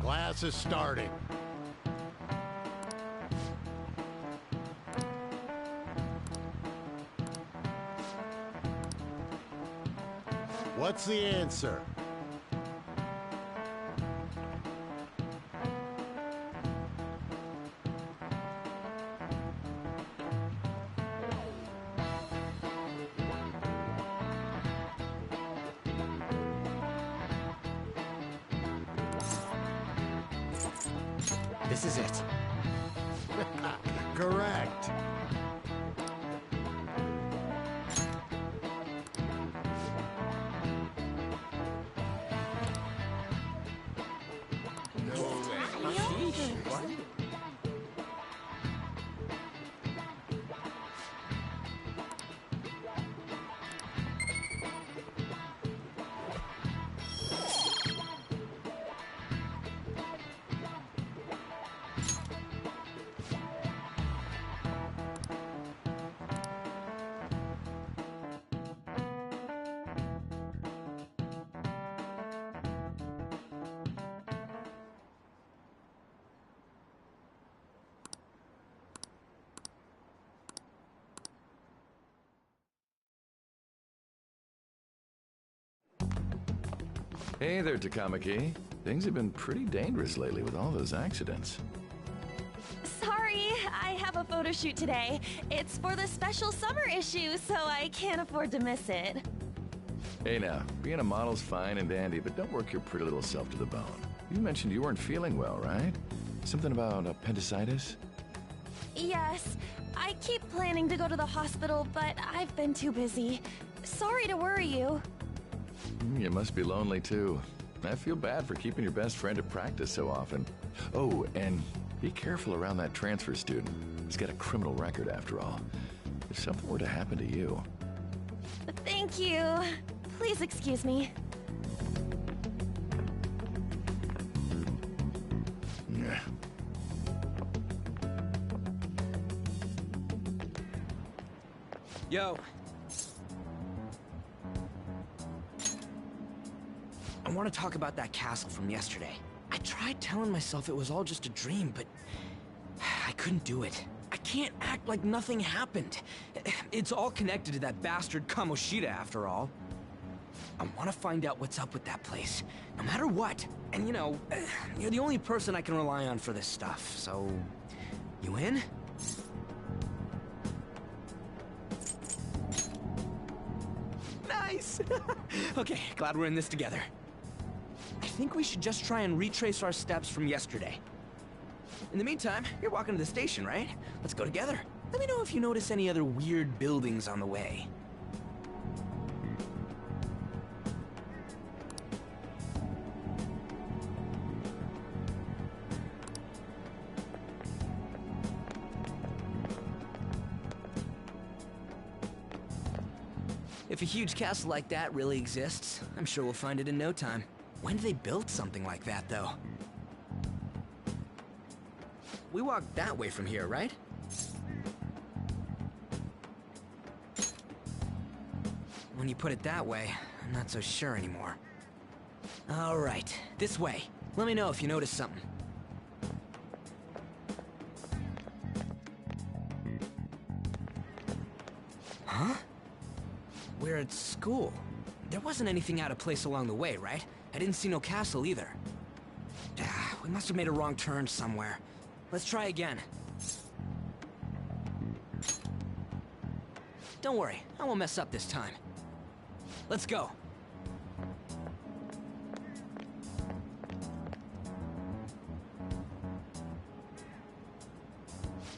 Class is starting. What's the answer? This is it. Correct. Hey there, Takamaki. Things have been pretty dangerous lately with all those accidents. Sorry, I have a photo shoot today. It's for the special summer issue, so I can't afford to miss it. Hey now, being a model's fine and dandy, but don't work your pretty little self to the bone. You mentioned you weren't feeling well, right? Something about appendicitis? Yes, I keep planning to go to the hospital, but I've been too busy. Sorry to worry you. You must be lonely, too. I feel bad for keeping your best friend at practice so often. Oh, and be careful around that transfer student. He's got a criminal record, after all. If something were to happen to you... Thank you. Please excuse me. Yeah. Yo. I want to talk about that castle from yesterday. I tried telling myself it was all just a dream, but I couldn't do it. I can't act like nothing happened. It's all connected to that bastard Kamoshida, after all. I want to find out what's up with that place, no matter what. And you know, you're the only person I can rely on for this stuff, so... You in? Nice! Okay, glad we're in this together. I think we should just try and retrace our steps from yesterday. In the meantime, you're walking to the station, right? Let's go together. Let me know if you notice any other weird buildings on the way. If a huge castle like that really exists, I'm sure we'll find it in no time. When did they build something like that, though? We walked that way from here, right? When you put it that way, I'm not so sure anymore. All right, this way. Let me know if you notice something. Huh? We're at school. There wasn't anything out of place along the way, right? I didn't see no castle either. We must have made a wrong turn somewhere. Let's try again. Don't worry, I won't mess up this time. Let's go.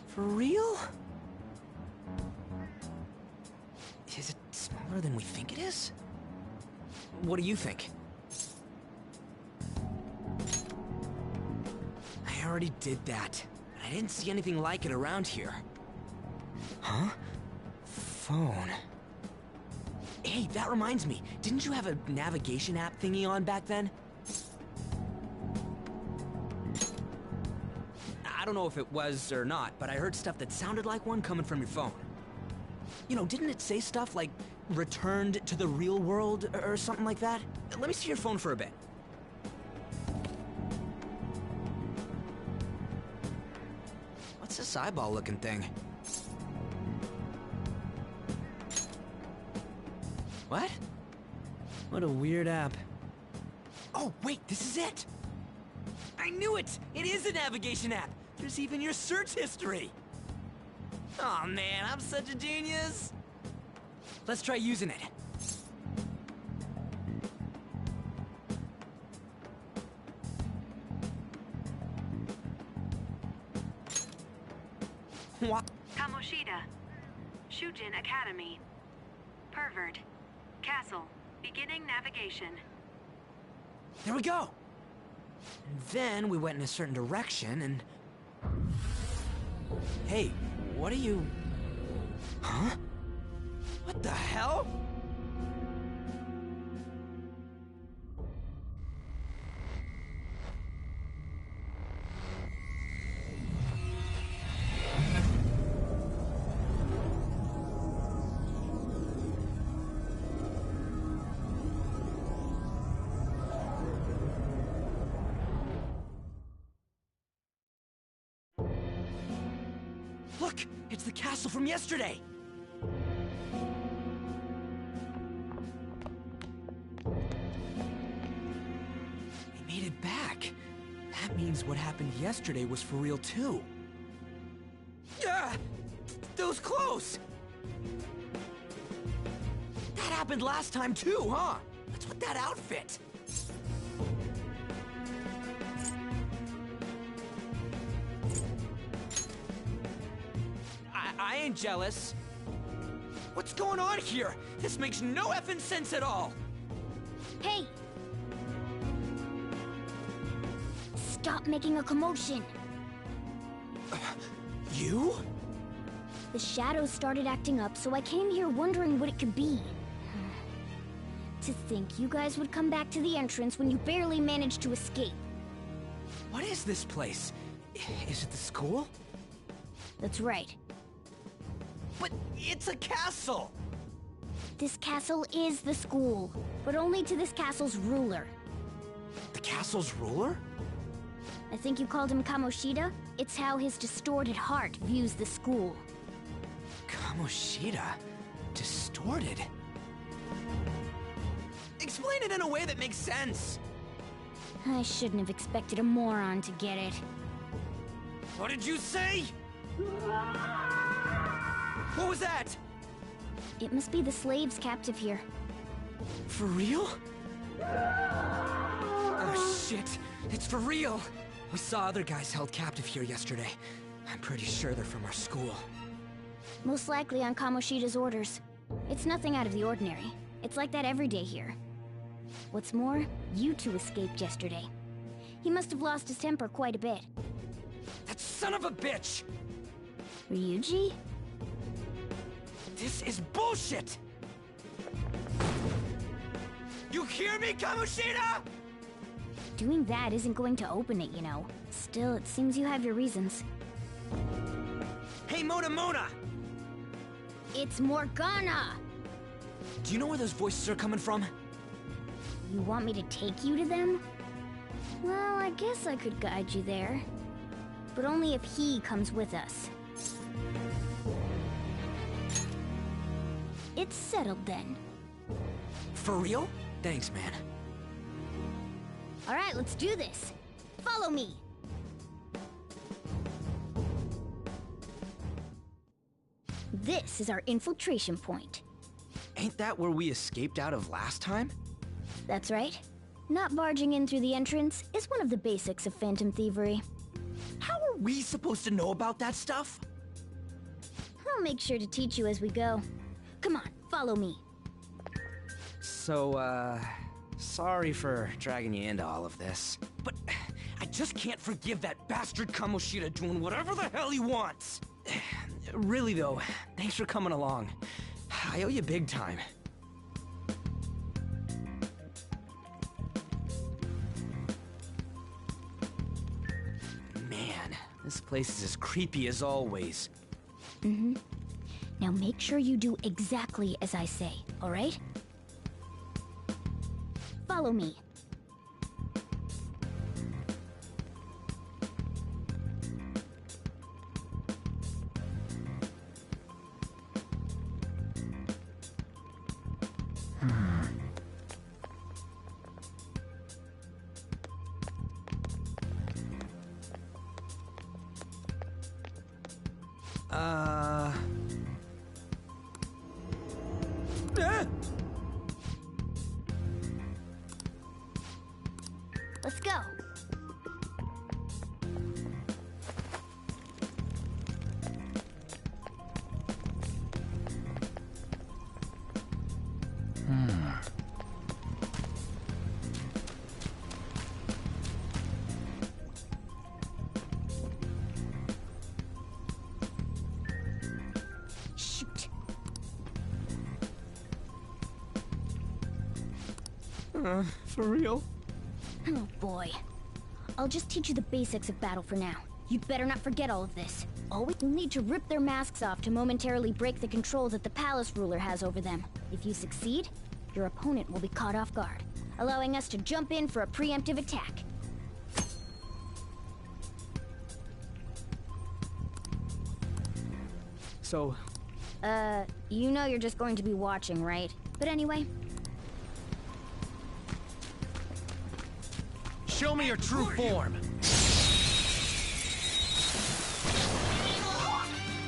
For real? Is it smaller than we think it is? What do you think? I already did that. I didn't see anything like it around here. Huh? Phone. Hey, that reminds me. Didn't you have a navigation app thingy on back then? I don't know if it was or not, but I heard stuff that sounded like one coming from your phone. You know, didn't it say stuff like, returned to the real world, or something like that? Let me see your phone for a bit. glass eyeball-looking thing. What? What a weird app. Oh, wait, this is it! I knew it! It is a navigation app! There's even your search history! Aw, man, I'm such a genius! Let's try using it. What? Kamoshida. Shujin Academy. Pervert. Castle. Beginning navigation. There we go! And then we went in a certain direction and... Hey, what are you... Huh? What the hell? Look! It's the castle from yesterday! We made it back. That means what happened yesterday was for real too. Ah! Those clothes! That happened last time too, huh? What's with that outfit? I ain't jealous. What's going on here? This makes no effing sense at all. Hey! Stop making a commotion. You? The shadows started acting up, so I came here wondering what it could be. To think you guys would come back to the entrance when you barely managed to escape. What is this place? Is it the school? That's right. But it's a castle! This castle is the school, but only to this castle's ruler. The castle's ruler? I think you called him Kamoshida? It's how his distorted heart views the school. Kamoshida? Distorted? Explain it in a way that makes sense! I shouldn't have expected a moron to get it. What did you say? What was that? It must be the slaves captive here. For real? Oh shit, it's for real! We saw other guys held captive here yesterday. I'm pretty sure they're from our school. Most likely on Kamoshida's orders. It's nothing out of the ordinary. It's like that every day here. What's more, you two escaped yesterday. He must have lost his temper quite a bit. That son of a bitch! Ryuji? This is bullshit! You hear me, Kamoshida?! Doing that isn't going to open it, you know. Still, it seems you have your reasons. Hey, Mona! It's Morgana! Do you know where those voices are coming from? You want me to take you to them? Well, I guess I could guide you there. But only if he comes with us. It's settled then. For real? Thanks, man. Alright, let's do this. Follow me! This is our infiltration point. Ain't that where we escaped out of last time? That's right. Not barging in through the entrance is one of the basics of phantom thievery. How are we supposed to know about that stuff? I'll make sure to teach you as we go. Come on, follow me. So, sorry for dragging you into all of this. But I just can't forgive that bastard Kamoshida doing whatever the hell he wants. Really though, thanks for coming along. I owe you big time. Man, this place is as creepy as always. Mm-hmm. Now make sure you do exactly as I say, alright? Follow me. Let's go. Shoot. For real? Oh boy. I'll just teach you the basics of battle for now. You'd better not forget all of this. Always you'll need to rip their masks off to momentarily break the control that the palace ruler has over them. If you succeed, your opponent will be caught off guard, allowing us to jump in for a preemptive attack. So, You know you're just going to be watching, right? But anyway, Show me your true form.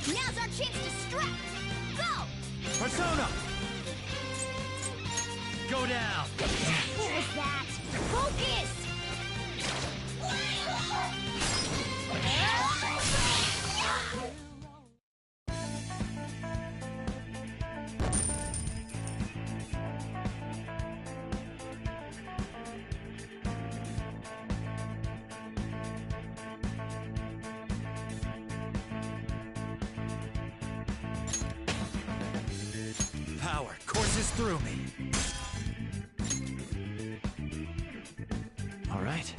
now's our chance to strike! Go! Persona! Go down! What was that? Focus! Power courses through me. all right.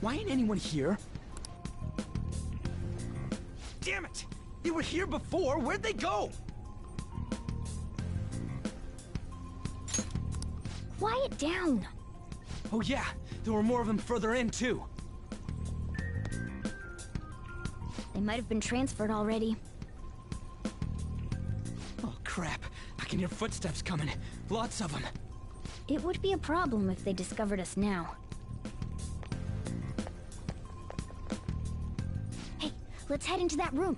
Why ain't anyone here? Damn it! They were here before. Where'd they go? Quiet down! Oh yeah, there were more of them further in too. They might have been transferred already. Oh crap! I can hear footsteps coming. Lots of them. It would be a problem if they discovered us now. Hey, let's head into that room.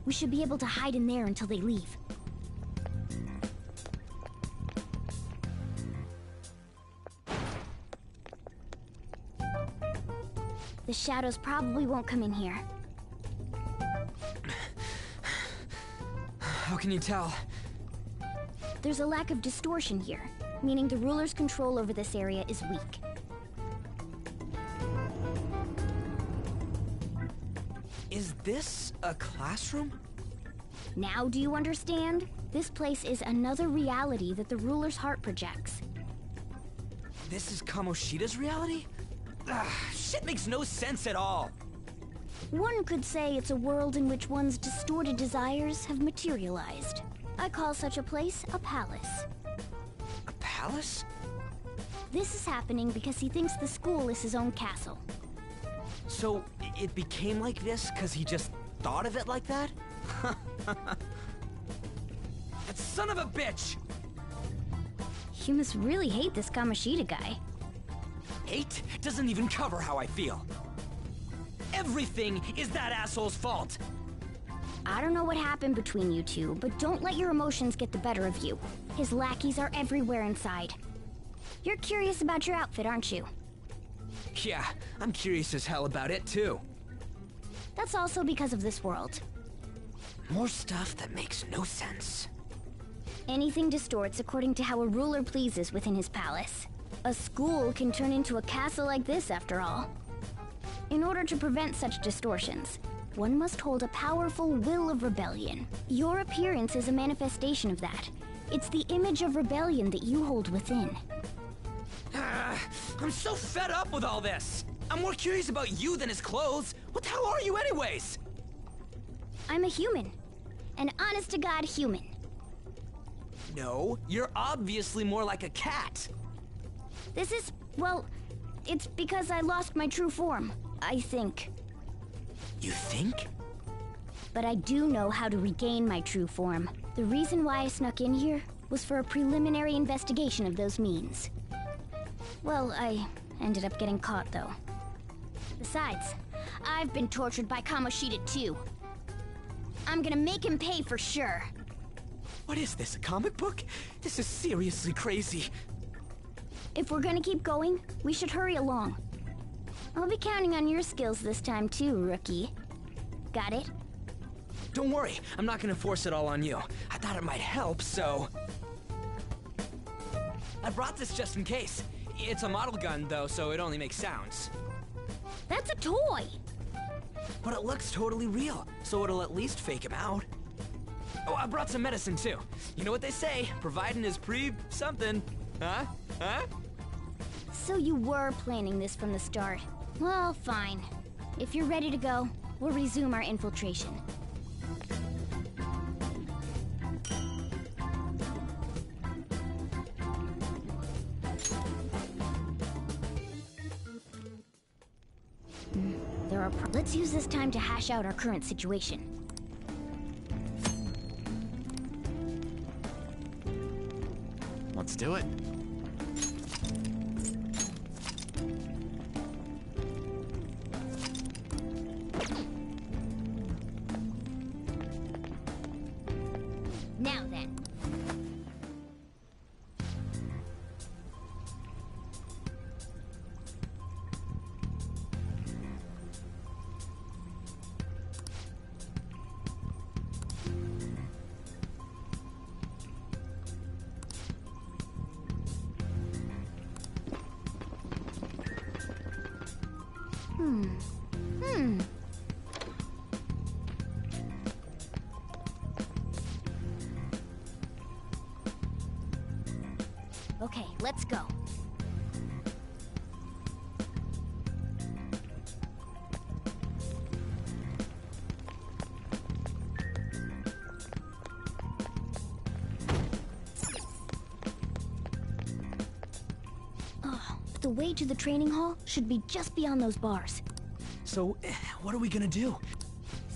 We should be able to hide in there until they leave. The shadows probably won't come in here. How can you tell? There's a lack of distortion here, meaning the ruler's control over this area is weak. Is this a classroom? Now do you understand? This place is another reality that the ruler's heart projects. This is Kamoshida's reality? Shit makes no sense at all. One could say it's a world in which one's distorted desires have materialized. I call such a place a palace. A palace? This is happening because he thinks the school is his own castle. So, it became like this because he just thought of it like that? That son of a bitch! You must really hate this Kamoshida guy. Hate doesn't even cover how I feel. Everything is that asshole's fault. I don't know what happened between you two, but don't let your emotions get the better of you. His lackeys are everywhere inside. You're curious about your outfit, aren't you? Yeah, I'm curious as hell about it too. That's also because of this world. More stuff that makes no sense. Anything distorts according to how a ruler pleases within his palace. A school can turn into a castle like this, after all. In order to prevent such distortions, one must hold a powerful will of rebellion. Your appearance is a manifestation of that. It's the image of rebellion that you hold within. I'm so fed up with all this. I'm more curious about you than his clothes. What the hell are you anyways? I'm a human. An honest-to-God human. No, you're obviously more like a cat. This is, well, it's because I lost my true form, I think. You think? But I do know how to regain my true form. The reason why I snuck in here was for a preliminary investigation of those means. Well, I ended up getting caught, though. Besides, I've been tortured by Kamoshida too. I'm gonna make him pay for sure. What is this, a comic book? This is seriously crazy. If we're gonna keep going, we should hurry along. I'll be counting on your skills this time too, rookie. Got it? Don't worry, I'm not gonna force it all on you. I thought it might help, so... I brought this just in case. It's a model gun, though, so it only makes sounds. That's a toy! But it looks totally real, so it'll at least fake him out. Oh, I brought some medicine, too. You know what they say, providing is something. Huh? Huh? So you were planning this from the start. Well, fine. If you're ready to go, we'll resume our infiltration. Let's use this time to hash out our current situation. Let's do it. Now then. Okay, let's go. The way to the training hall should be just beyond those bars. So, what are we gonna do?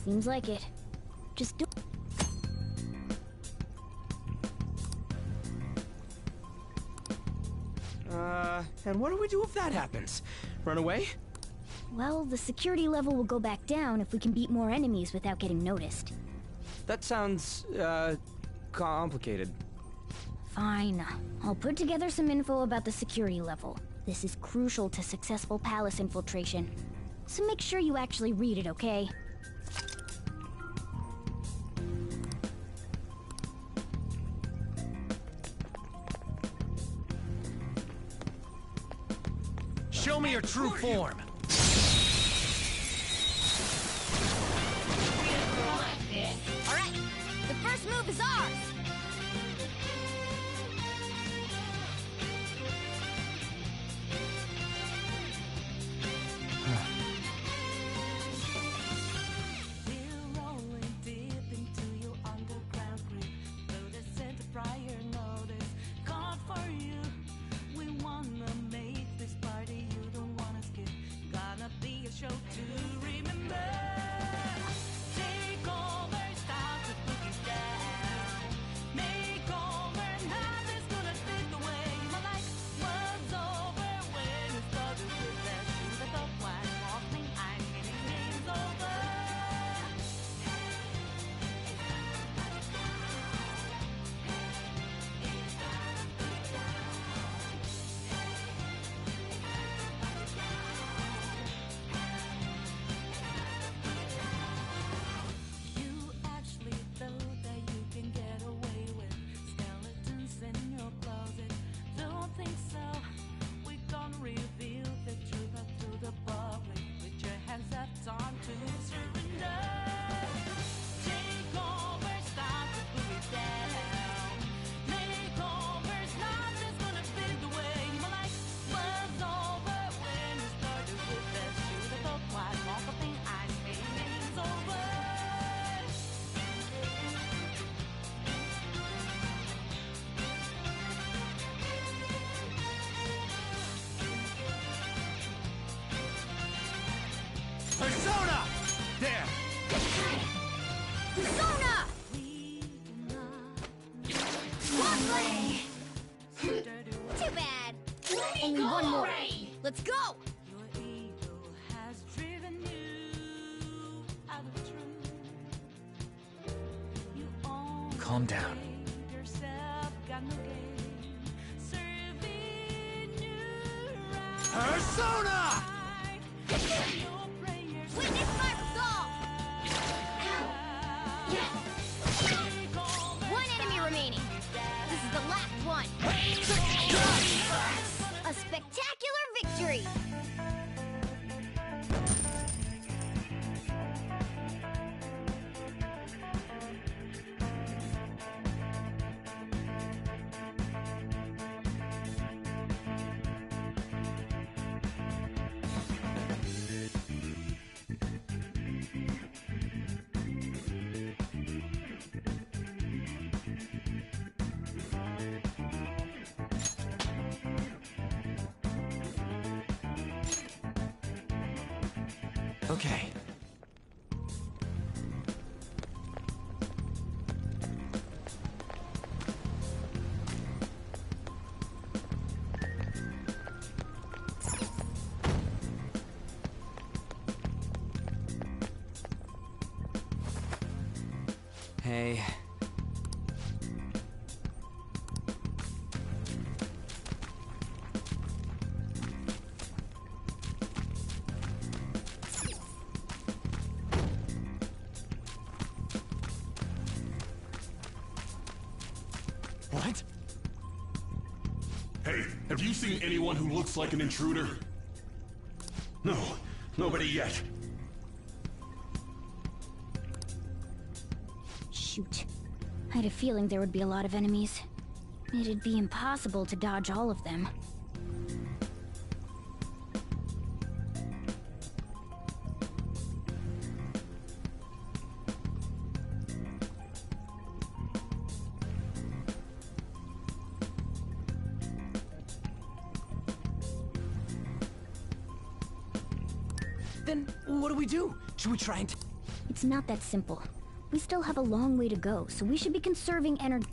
Seems like it. Just do... And what do we do if that happens? Run away? Well, the security level will go back down if we can beat more enemies without getting noticed. That sounds, complicated. Fine. I'll put together some info about the security level. This is crucial to successful palace infiltration. So make sure you actually read it, okay? Show me your true form. All right, the first move is ours. Persona! There! Persona! Lovely! Too bad. Only one more. Let's go! Calm down. Persona! Witness my resolve! One enemy remaining. This is the last one. A spectacular victory! Okay. Hey. What? Hey, have you seen anyone who looks like an intruder? No, nobody yet. Shoot. I had a feeling there would be a lot of enemies. It'd be impossible to dodge all of them. Then what do we do? Should we try and... It's not that simple. We still have a long way to go, so we should be conserving energy.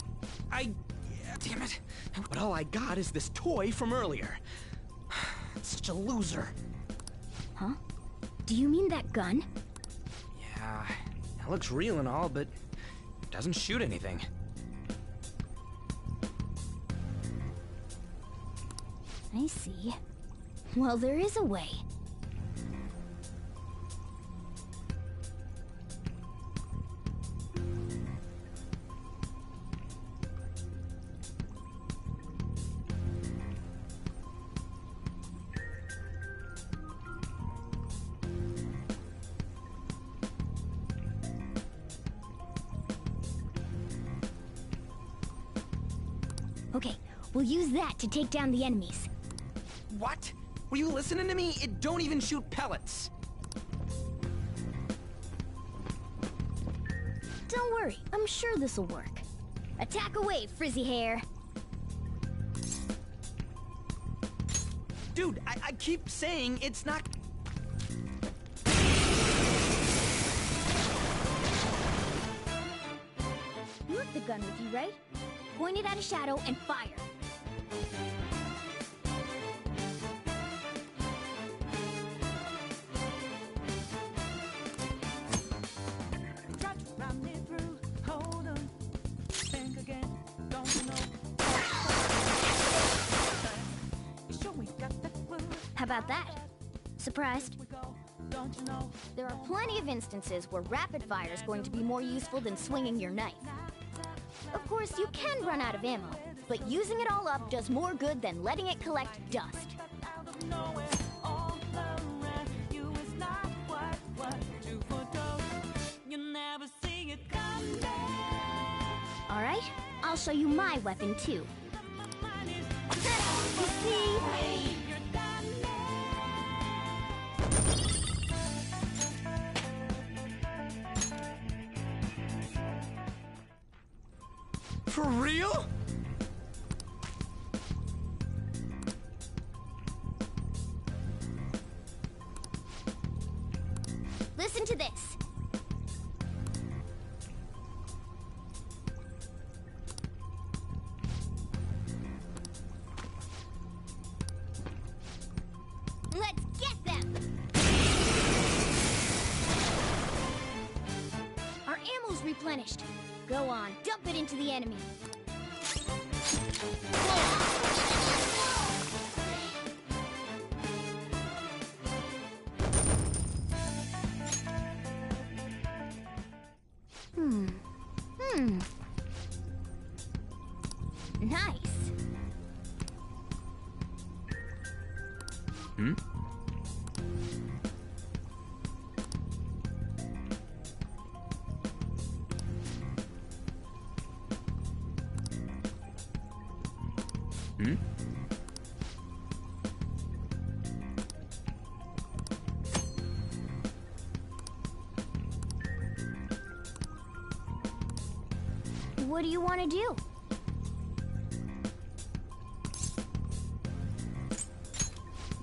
Damn it. But all I got is this toy from earlier. Such a loser. Huh? Do you mean that gun? Yeah, it looks real and all, but it doesn't shoot anything. I see. Well, there is a way. Okay, we'll use that to take down the enemies. What? Were you listening to me? It don't even shoot pellets. Don't worry, I'm sure this'll work. Attack away, frizzy hair. Dude, I keep saying it's not... You have the gun with you, right? Point it at a shadow and fire. How about that? Surprised? There are plenty of instances where rapid fire is going to be more useful than swinging your knife. Of course, you can run out of ammo, but using it all up does more good than letting it collect dust. All right, I'll show you my weapon too. You see? For real? Listen to this. Let's get them! Our ammo's replenished. Go on, dump it into the enemy. Nice. Hmm? Hmm? What do you want to do?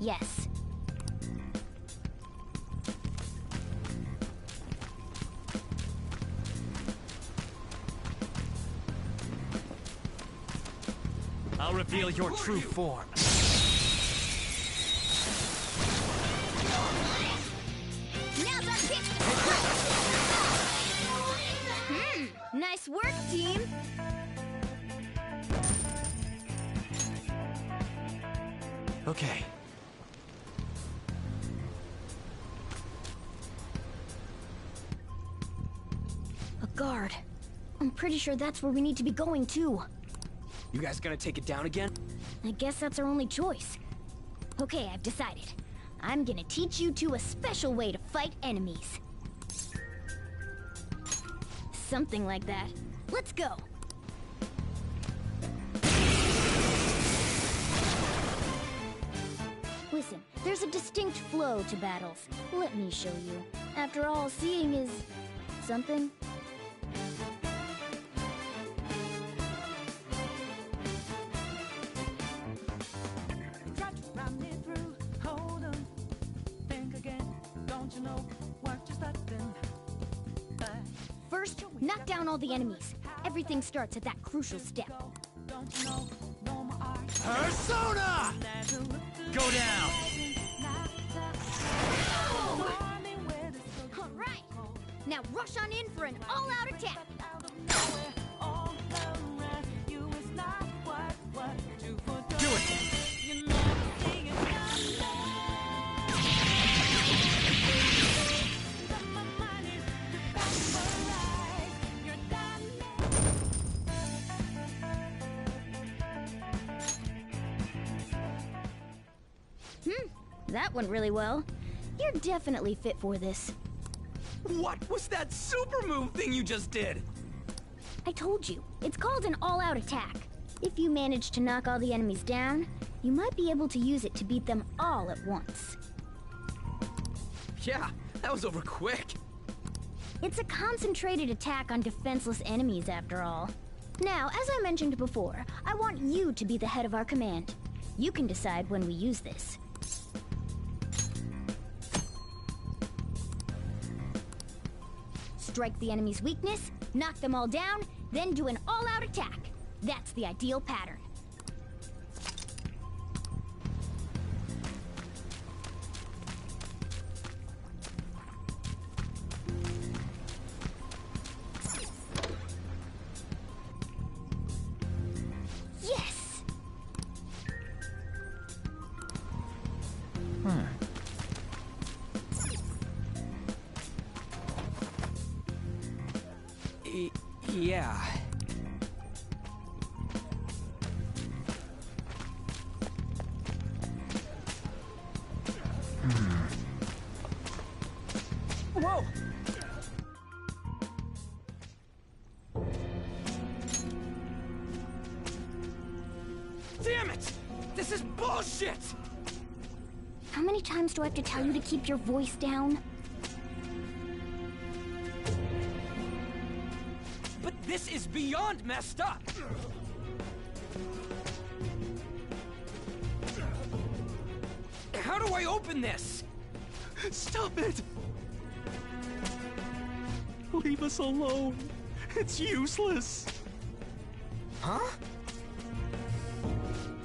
Yes. I'll reveal your true form. Now's our chance to nice work, team! Okay. A guard. I'm pretty sure that's where we need to be going, too. You guys gonna take it down again? I guess that's our only choice. Okay, I've decided. I'm gonna teach you two a special way to fight enemies. Something like that. Let's go! Listen, there's a distinct flow to battles. Let me show you. After all, seeing is... something. First, knock down all the enemies. Everything starts at that crucial step. Persona! Go down! All right! Now rush on in for an all-out attack! Do it! That went really well. You're definitely fit for this. What was that super move thing you just did? I told you, it's called an all-out attack. If you manage to knock all the enemies down, you might be able to use it to beat them all at once. Yeah, that was over quick. It's a concentrated attack on defenseless enemies, after all. Now, as I mentioned before, I want you to be the head of our command. You can decide when we use this. Strike the enemy's weakness, knock them all down, then do an all-out attack. That's the ideal pattern. Yes! Yeah. Whoa! Damn it! This is bullshit! How many times do I have to tell you to keep your voice down? But this is beyond messed up! How do I open this? Stop it! Leave us alone. It's useless. Huh?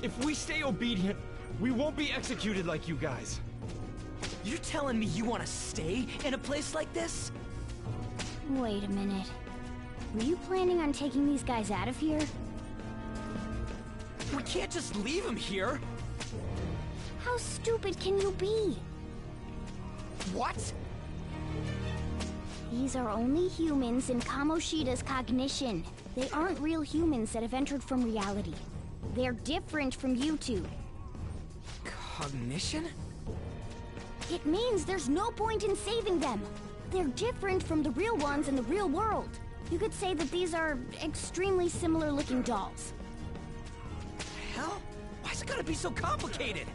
If we stay obedient, we won't be executed like you guys. You're telling me you want to stay in a place like this? Wait a minute. Were you planning on taking these guys out of here? We can't just leave him here! How stupid can you be? What? These are only humans in Kamoshida's cognition. They aren't real humans that have entered from reality. They're different from you two. Cognition? It means there's no point in saving them. They're different from the real ones in the real world. You could say that these are extremely similar-looking dolls. Hell? Why's it gotta be so complicated?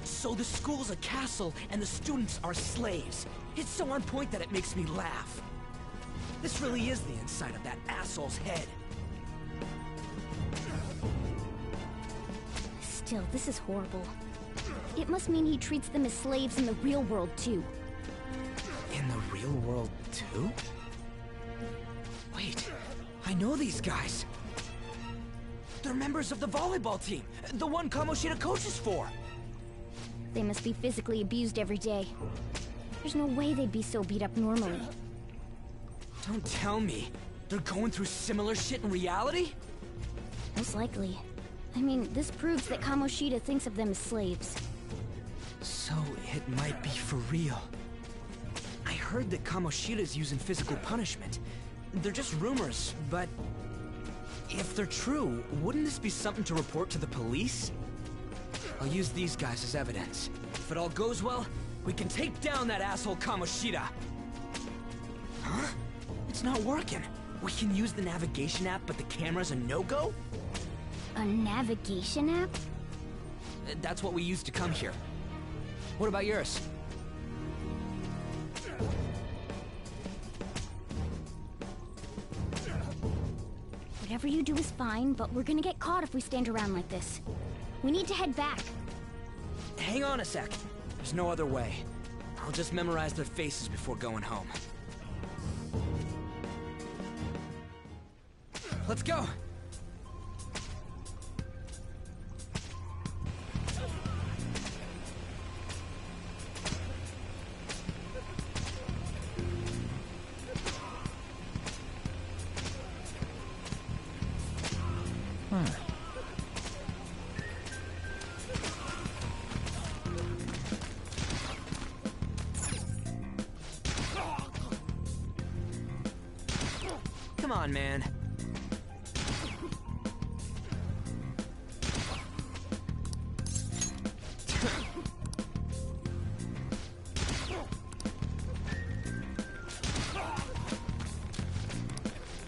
So the school's a castle, and the students are slaves. It's so on point that it makes me laugh. This really is the inside of that asshole's head. Still, this is horrible. It must mean he treats them as slaves in the real world, too. In the real world, too? Wait, I know these guys. They're members of the volleyball team, the one Kamoshida coaches for. They must be physically abused every day. There's no way they'd be so beat up normally. Don't tell me. They're going through similar shit in reality? Most likely. I mean, this proves that Kamoshida thinks of them as slaves. So it might be for real. I heard that Kamoshida's using physical punishment. They're just rumors, but if they're true, wouldn't this be something to report to the police? I'll use these guys as evidence. If it all goes well, we can take down that asshole Kamoshida. Huh? It's not working. We can use the navigation app, but the camera's a no-go? A navigation app? That's what we used to come here. What about yours? Whatever you do is fine, but we're gonna get caught if we stand around like this. We need to head back. Hang on a sec. There's no other way. I'll just memorize their faces before going home. Let's go! Come on, man.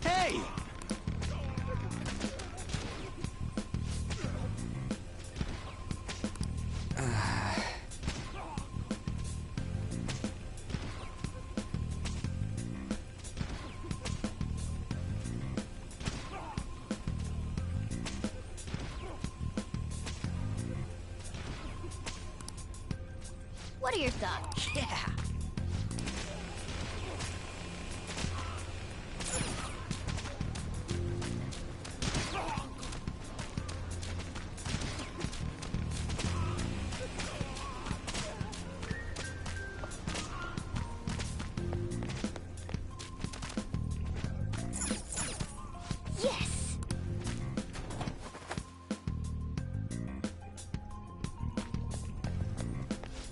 Hey! What are your thoughts? Yeah! Yes!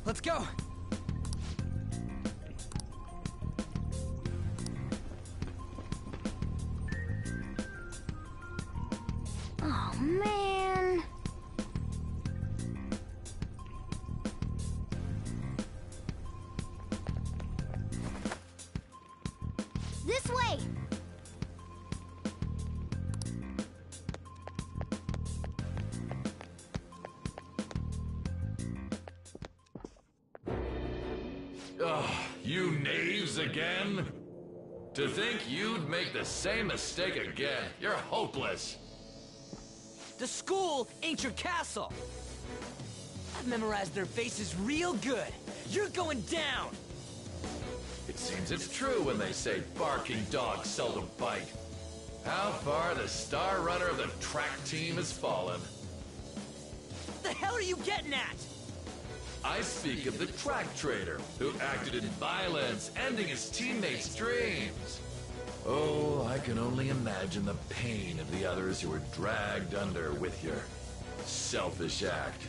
Let's go! Oh, man. This way! Ugh, you knaves again? To think you'd make the same mistake again. You're hopeless. The school ain't your castle! I've memorized their faces real good. You're going down! It seems it's true when they say barking dogs seldom bite. How far the star runner of the track team has fallen. What the hell are you getting at? I speak of the track trader, who acted in violence, ending his teammates' dreams. Oh, I can only imagine the pain of the others who were dragged under with your Selfish act.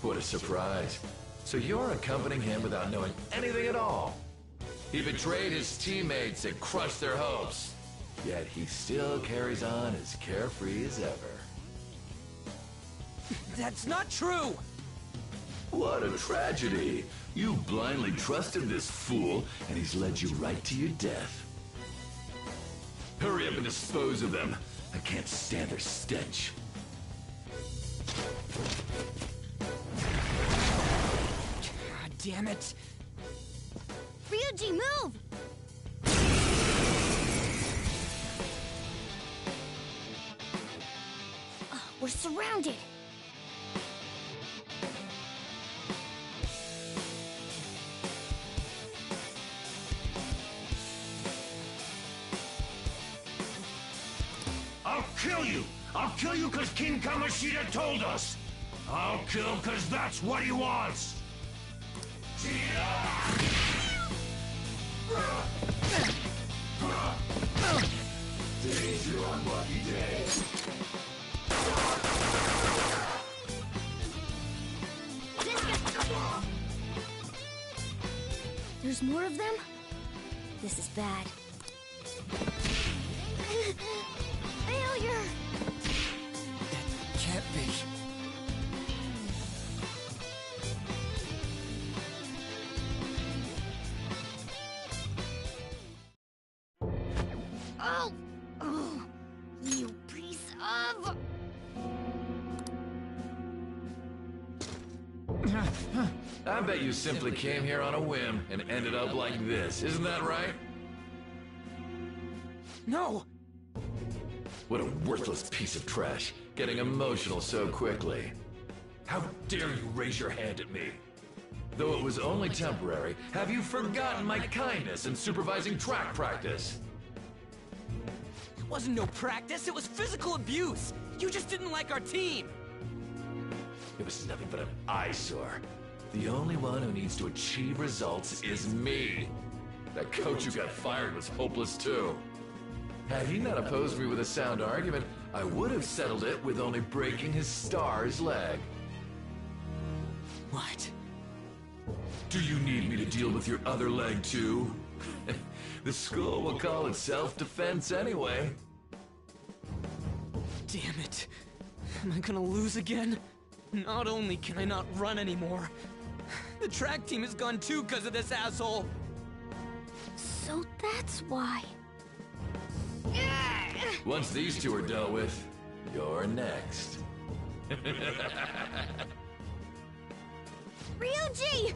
What a surprise. So you're accompanying him without knowing anything at all. He betrayed his teammates and crushed their hopes. Yet he still carries on as carefree as ever. That's not true! What a tragedy. You blindly trusted this fool, and he's led you right to your death. Hurry up and dispose of them. I can't stand their stench. God damn it! Ryuji, move! We're surrounded! I'll kill you! I'll kill you because King Kamoshida told us! I'll kill because that's what he wants! Today's your unlucky day. There's more of them? This is bad. Failure! That can't be. Oh! Oh! You piece of... I bet you simply came here on a whim and ended up like this, isn't that right? No! What a worthless piece of trash, getting emotional so quickly. How dare you raise your hand at me? Though it was only temporary, have you forgotten my kindness in supervising track practice? It wasn't no practice, it was physical abuse! You just didn't like our team! It was nothing but an eyesore. The only one who needs to achieve results is me. That coach who got fired was hopeless too. Had he not opposed me with a sound argument, I would have settled it with only breaking his star's leg. What? Do you need me to deal with your other leg too? The school will call it self-defense anyway. Damn it. Am I gonna lose again? Not only can I not run anymore, the track team is gone too because of this asshole! So that's why. Once these two are dealt with, you're next. Ryuji!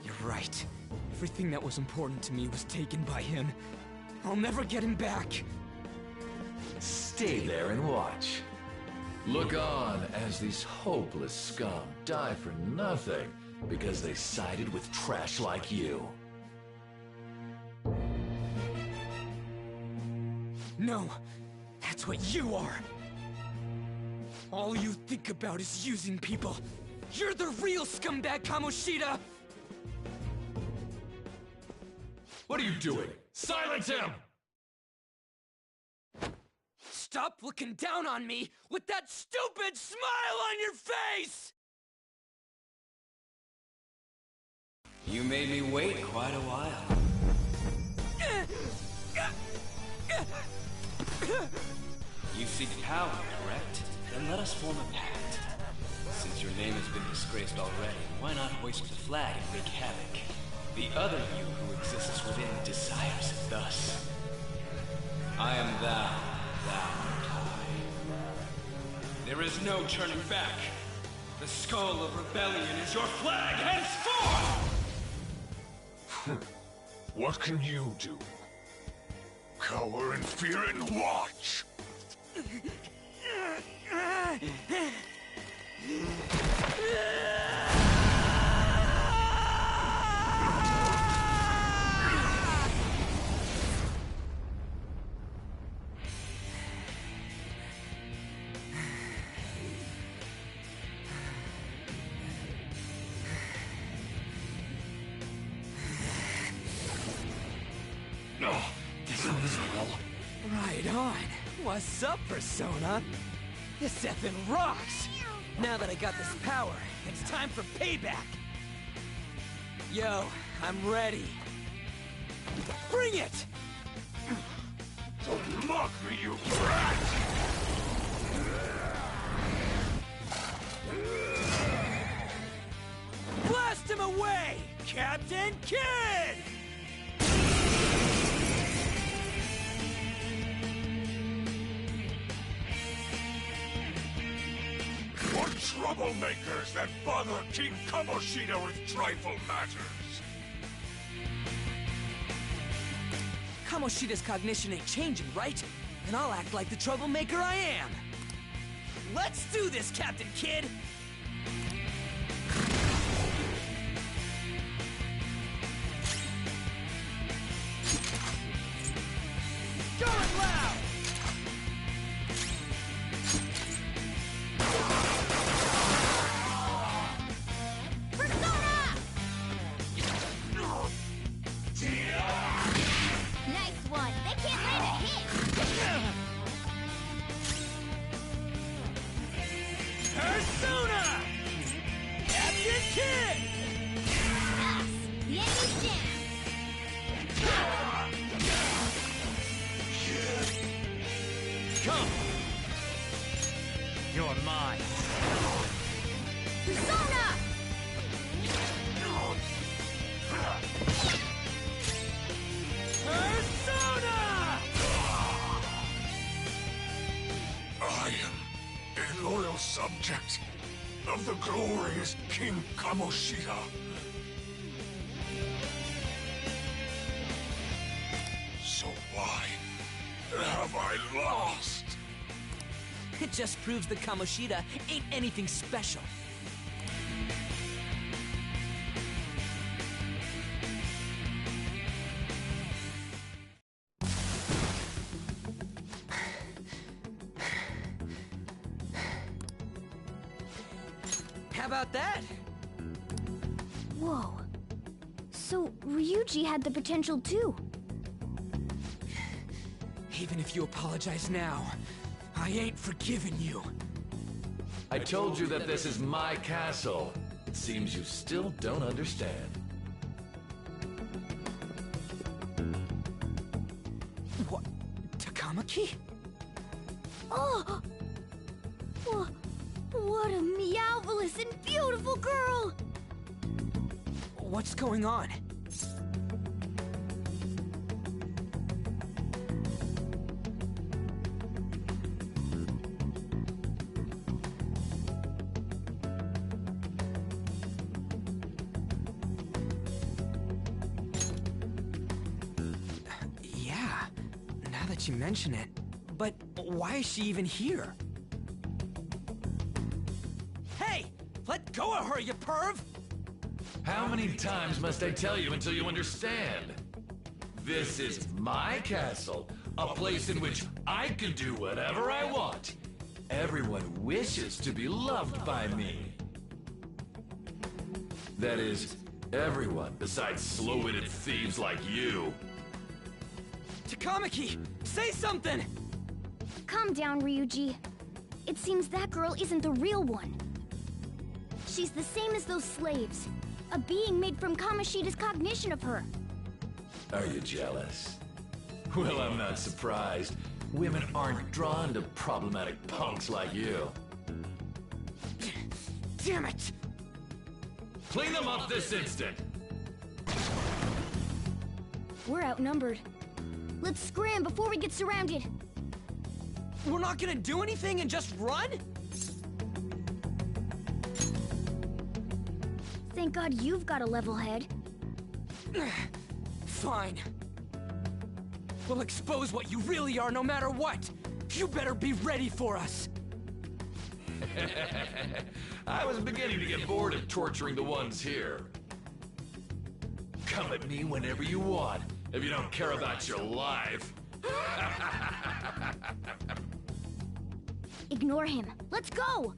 You're right. Everything that was important to me was taken by him. I'll never get him back. Stay there and watch. Look on as these hopeless scum die for nothing because they sided with trash like you. No, that's what you are. All you think about is using people. You're the real scumbag, Kamoshida! What are you doing? Silence him! Stop looking down on me with that stupid smile on your face! You made me wait quite a while. You seek power, correct? Then let us form a pact. Since your name has been disgraced already, why not hoist the flag and wreak havoc? The other you who exists within desires it thus. I am thou, thou art I. There is no turning back. The skull of rebellion is your flag henceforth! What can you do? Cower in fear and watch! Right on. What's up, Persona? This effing rocks! Now that I got this power, it's time for payback! Yo, I'm ready. Bring it! Don't mock me, you brat! Blast him away, Captain Kidd! What troublemakers that bother King Kamoshida with trifle matters? Kamoshida's cognition ain't changing, right? And I'll act like the troublemaker I am. Let's do this, Captain Kidd! Going loud! Nice one. They can't land a hit. Persona! Captain Kidd! Us. The enemy's down. Come! You're mine. Persona! Persona! I am a loyal subject of the glorious King Kamoshida. So why have I lost? It just proves that Kamoshida ain't anything special. How about that? Whoa. So, Ryuji had the potential too. Even if you apologize now, I ain't forgiving you. I told you that this is my castle. It seems you still don't understand. What? Takamaki? Oh! What a meowvelous and beautiful girl! What's going on? Yeah, now that you mention it. But why is she even here? Hey! Let go of her, you perv! How many times must I tell you until you understand? This is my castle, a place in which I can do whatever I want. Everyone wishes to be loved by me. That is, everyone besides slow-witted thieves like you. Takamaki, say something! Calm down, Ryuji. It seems that girl isn't the real one. She's the same as those slaves. A being made from Kamoshida's cognition of her. Are you jealous? Well, I'm not surprised. Women aren't drawn to problematic punks like you. Damn it! Clean them up this instant! We're outnumbered. Let's scram before we get surrounded. We're not gonna do anything and just run? Thank God you've got a level head. Fine. We'll expose what you really are no matter what. You better be ready for us. I was beginning to get bored of torturing the ones here. Come at me whenever you want, if you don't care about your life. Ignore him. Let's go!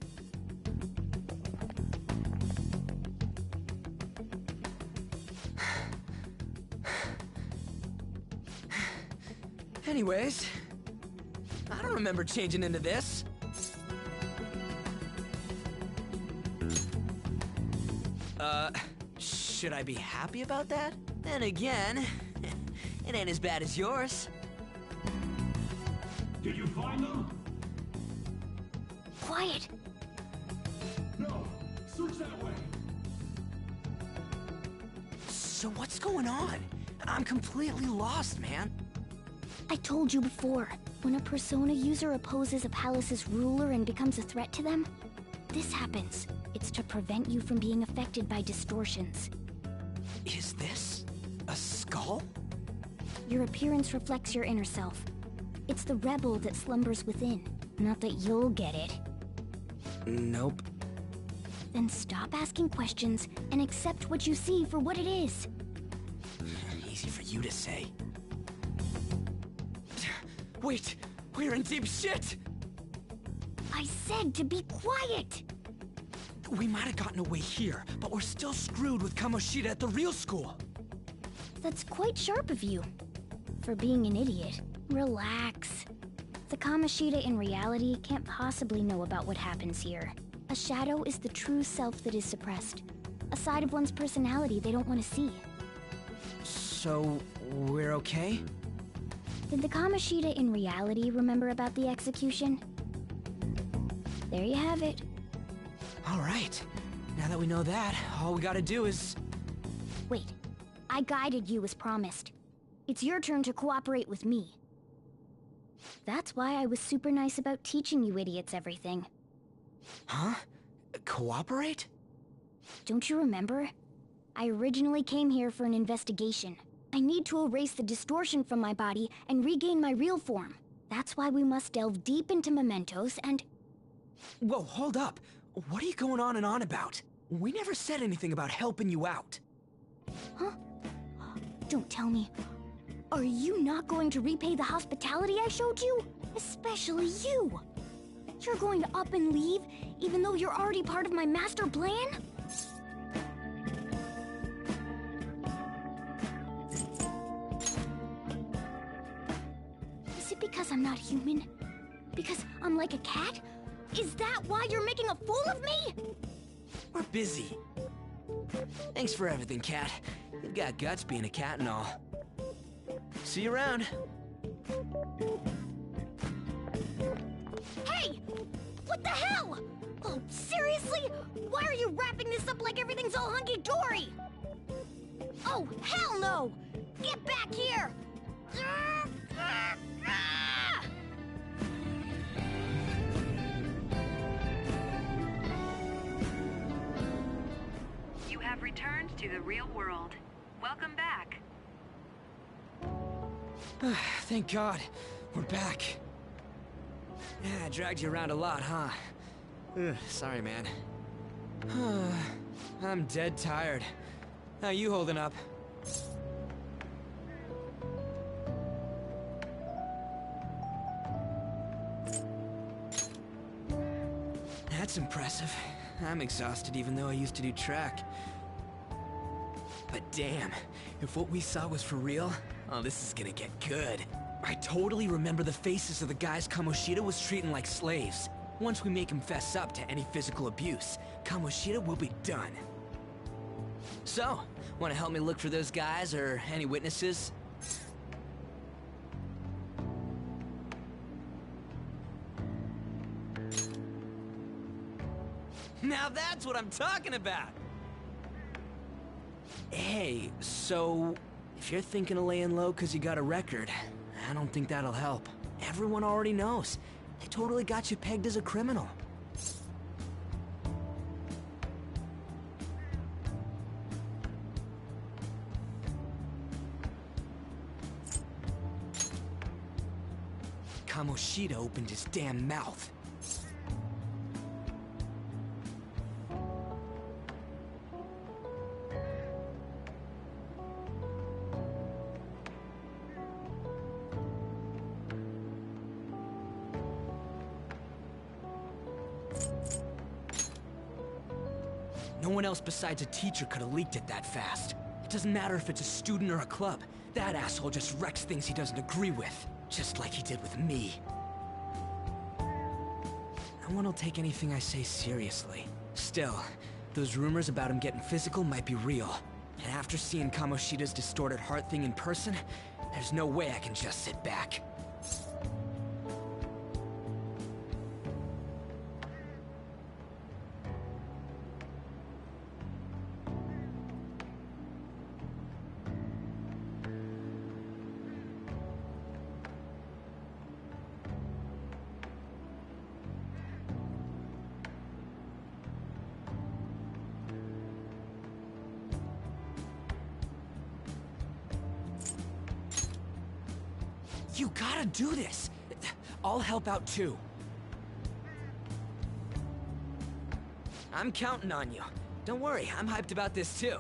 Anyways, I don't remember changing into this. Should I be happy about that? Then again, it ain't as bad as yours. Did you find them? Quiet! No. Search that way. So what's going on? I'm completely lost, man. I told you before, when a Persona user opposes a palace's ruler and becomes a threat to them, this happens. It's to prevent you from being affected by distortions. Is this a skull? Your appearance reflects your inner self. It's the rebel that slumbers within. Not that you'll get it. Nope. Then stop asking questions and accept what you see for what it is. Easy for you to say. Wait, we're in deep shit! I said to be quiet! We might have gotten away here, but we're still screwed with Kamoshida at the real school. That's quite sharp of you. For being an idiot, relax. The Kamoshida in reality can't possibly know about what happens here. A shadow is the true self that is suppressed. A side of one's personality they don't want to see. So, we're okay? Did the Kamoshida in reality remember about the execution? There you have it. All right. Now that we know that, all we gotta do is... Wait. I guided you as promised. It's your turn to cooperate with me. That's why I was super nice about teaching you idiots everything. Huh? Cooperate? Don't you remember? I originally came here for an investigation. I need to erase the distortion from my body and regain my real form. That's why we must delve deep into mementos and... Whoa, hold up. What are you going on and on about? We never said anything about helping you out. Huh? Don't tell me. Are you not going to repay the hospitality I showed you? Especially you. You're going to up and leave, even though you're already part of my master plan? Is it because I'm not human? Because I'm like a cat? Is that why you're making a fool of me? We're busy. Thanks for everything, Cat. You've got guts being a cat and all. See you around. Hey! What the hell? Oh, seriously? Why are you wrapping this up like everything's all hunky-dory? Oh, hell no! Get back here! You have returned to the real world. Welcome back. Thank God. We're back. Yeah, I dragged you around a lot, huh? Sorry, man. I'm dead tired. How you holding up? That's impressive. I'm exhausted even though I used to do track. But damn, if what we saw was for real, oh, this is gonna get good. I totally remember the faces of the guys Kamoshida was treating like slaves. Once we make him fess up to any physical abuse, Kamoshida will be done. So, wanna help me look for those guys or any witnesses? Now that's what I'm talking about! Hey, so... if you're thinking of laying low because you got a record, I don't think that'll help. Everyone already knows. They totally got you pegged as a criminal. Kamoshida opened his damn mouth. No one else besides a teacher could have leaked it that fast. It doesn't matter if it's a student or a club. That asshole just wrecks things he doesn't agree with. Just like he did with me. no one will take anything I say seriously. Still, those rumors about him getting physical might be real. And after seeing Kamoshida's distorted heart thing in person, there's no way I can just sit back. You gotta do this! I'll help out too. I'm counting on you. Don't worry, I'm hyped about this too.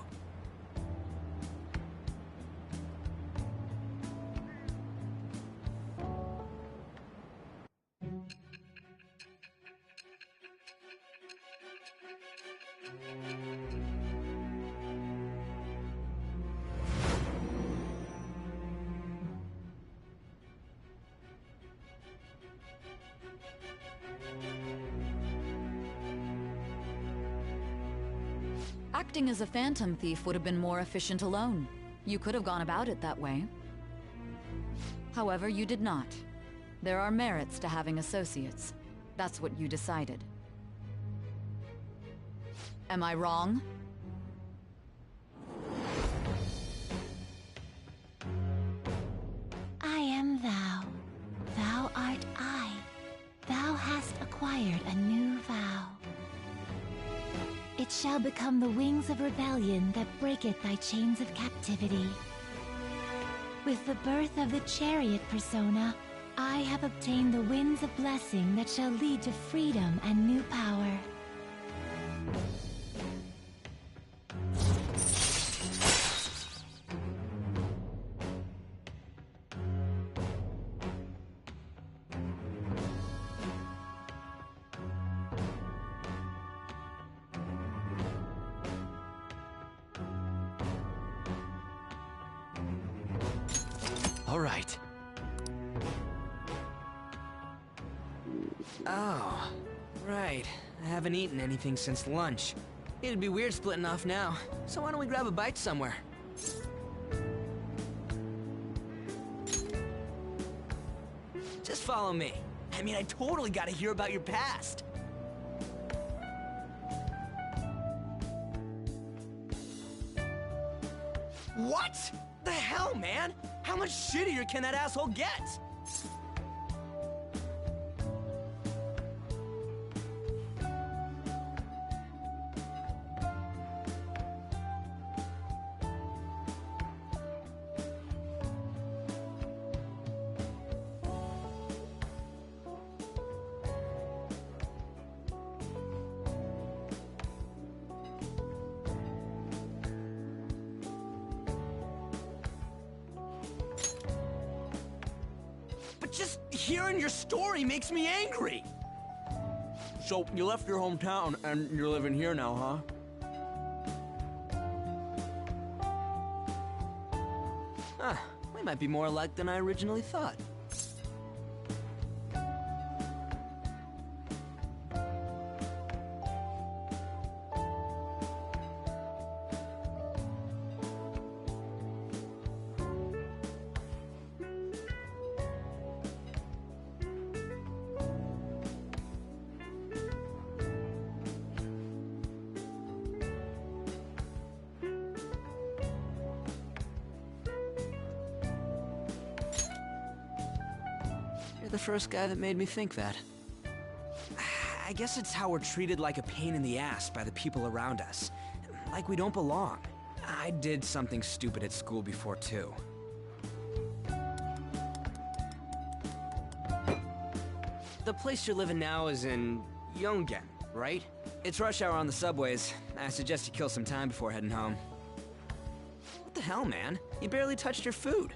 Acting as a phantom thief would have been more efficient alone. You could have gone about it that way. However, you did not. There are merits to having associates. That's what you decided. Am I wrong? I am thou. Thou art I. Thou hast acquired a new vow. It shall become the wings of rebellion that breaketh thy chains of captivity. With the birth of the chariot persona, I have obtained the winds of blessing that shall lead to freedom and new power. All right. Oh, right. I haven't eaten anything since lunch. It'd be weird splitting off now, so why don't we grab a bite somewhere? Just follow me. I mean, I totally gotta hear about your past. What? The hell, man? How much shittier can that asshole get? Just hearing your story makes me angry. So, you left your hometown and you're living here now, huh? We might be more alike than I originally thought. You're the first guy that made me think that. I guess it's how we're treated like a pain in the ass by the people around us. Like we don't belong. I did something stupid at school before, too. The place you're living now is in Yongen, right? It's rush hour on the subways. I suggest you kill some time before heading home. What the hell, man? You barely touched your food.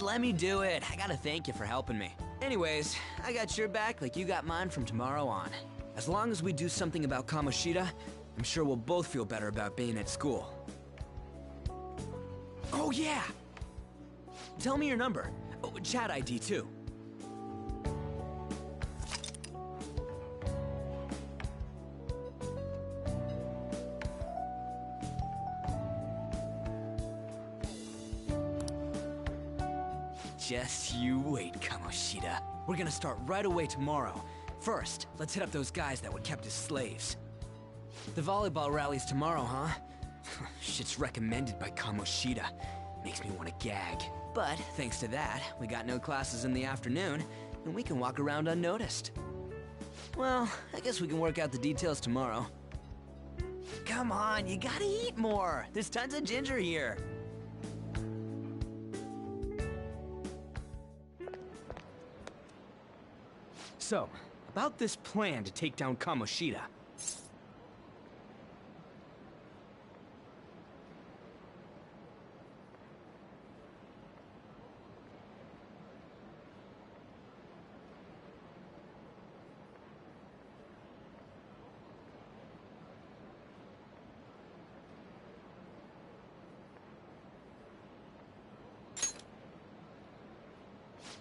Just let me do it. I gotta thank you for helping me. Anyways, I got your back like you got mine from tomorrow on. As long as we do something about Kamoshida, I'm sure we'll both feel better about being at school. Oh yeah! Tell me your number. Oh, chat ID too. Just you wait, Kamoshida. We're gonna start right away tomorrow. First, let's hit up those guys that were kept as slaves. The volleyball rally's tomorrow, huh? Shit's recommended by Kamoshida. Makes me want to gag. But thanks to that, we got no classes in the afternoon, and we can walk around unnoticed. Well, I guess we can work out the details tomorrow. Come on, you gotta eat more. There's tons of ginger here. So, about this plan to take down Kamoshida.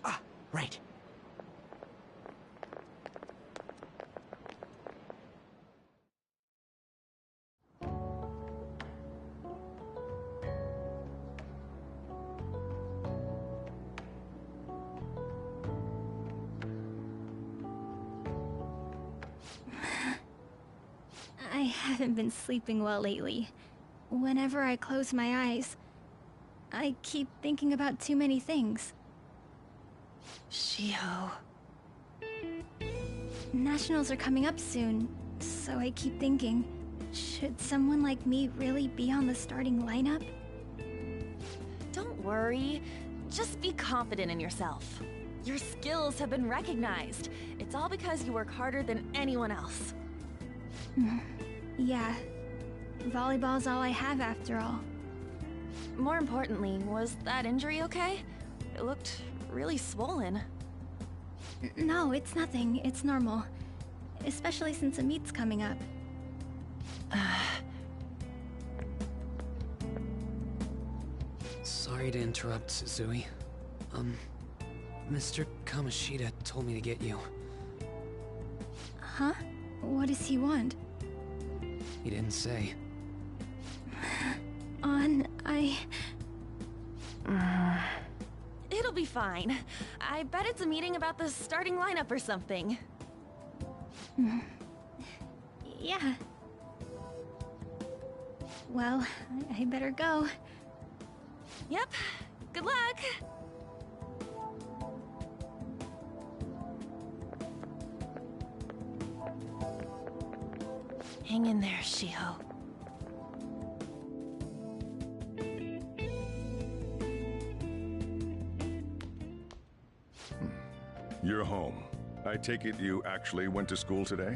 Ah, right. I haven't been sleeping well lately. Whenever I close my eyes, I keep thinking about too many things. Shiho. Nationals are coming up soon, so I keep thinking, should someone like me really be on the starting lineup? Don't worry. Just be confident in yourself. Your skills have been recognized. It's all because you work harder than anyone else. Yeah. Volleyball's all I have after all. More importantly, was that injury okay? It looked really swollen. No, it's nothing. It's normal. Especially since a meet's coming up. Sorry to interrupt, Suzui. Mr. Kamoshida told me to get you. Huh? What does he want? He didn't say. It'll be fine. I bet it's a meeting about the starting lineup or something. Yeah. Well, I better go. Yep. Good luck! Hang in there, Shiho. You're home. I take it you actually went to school today?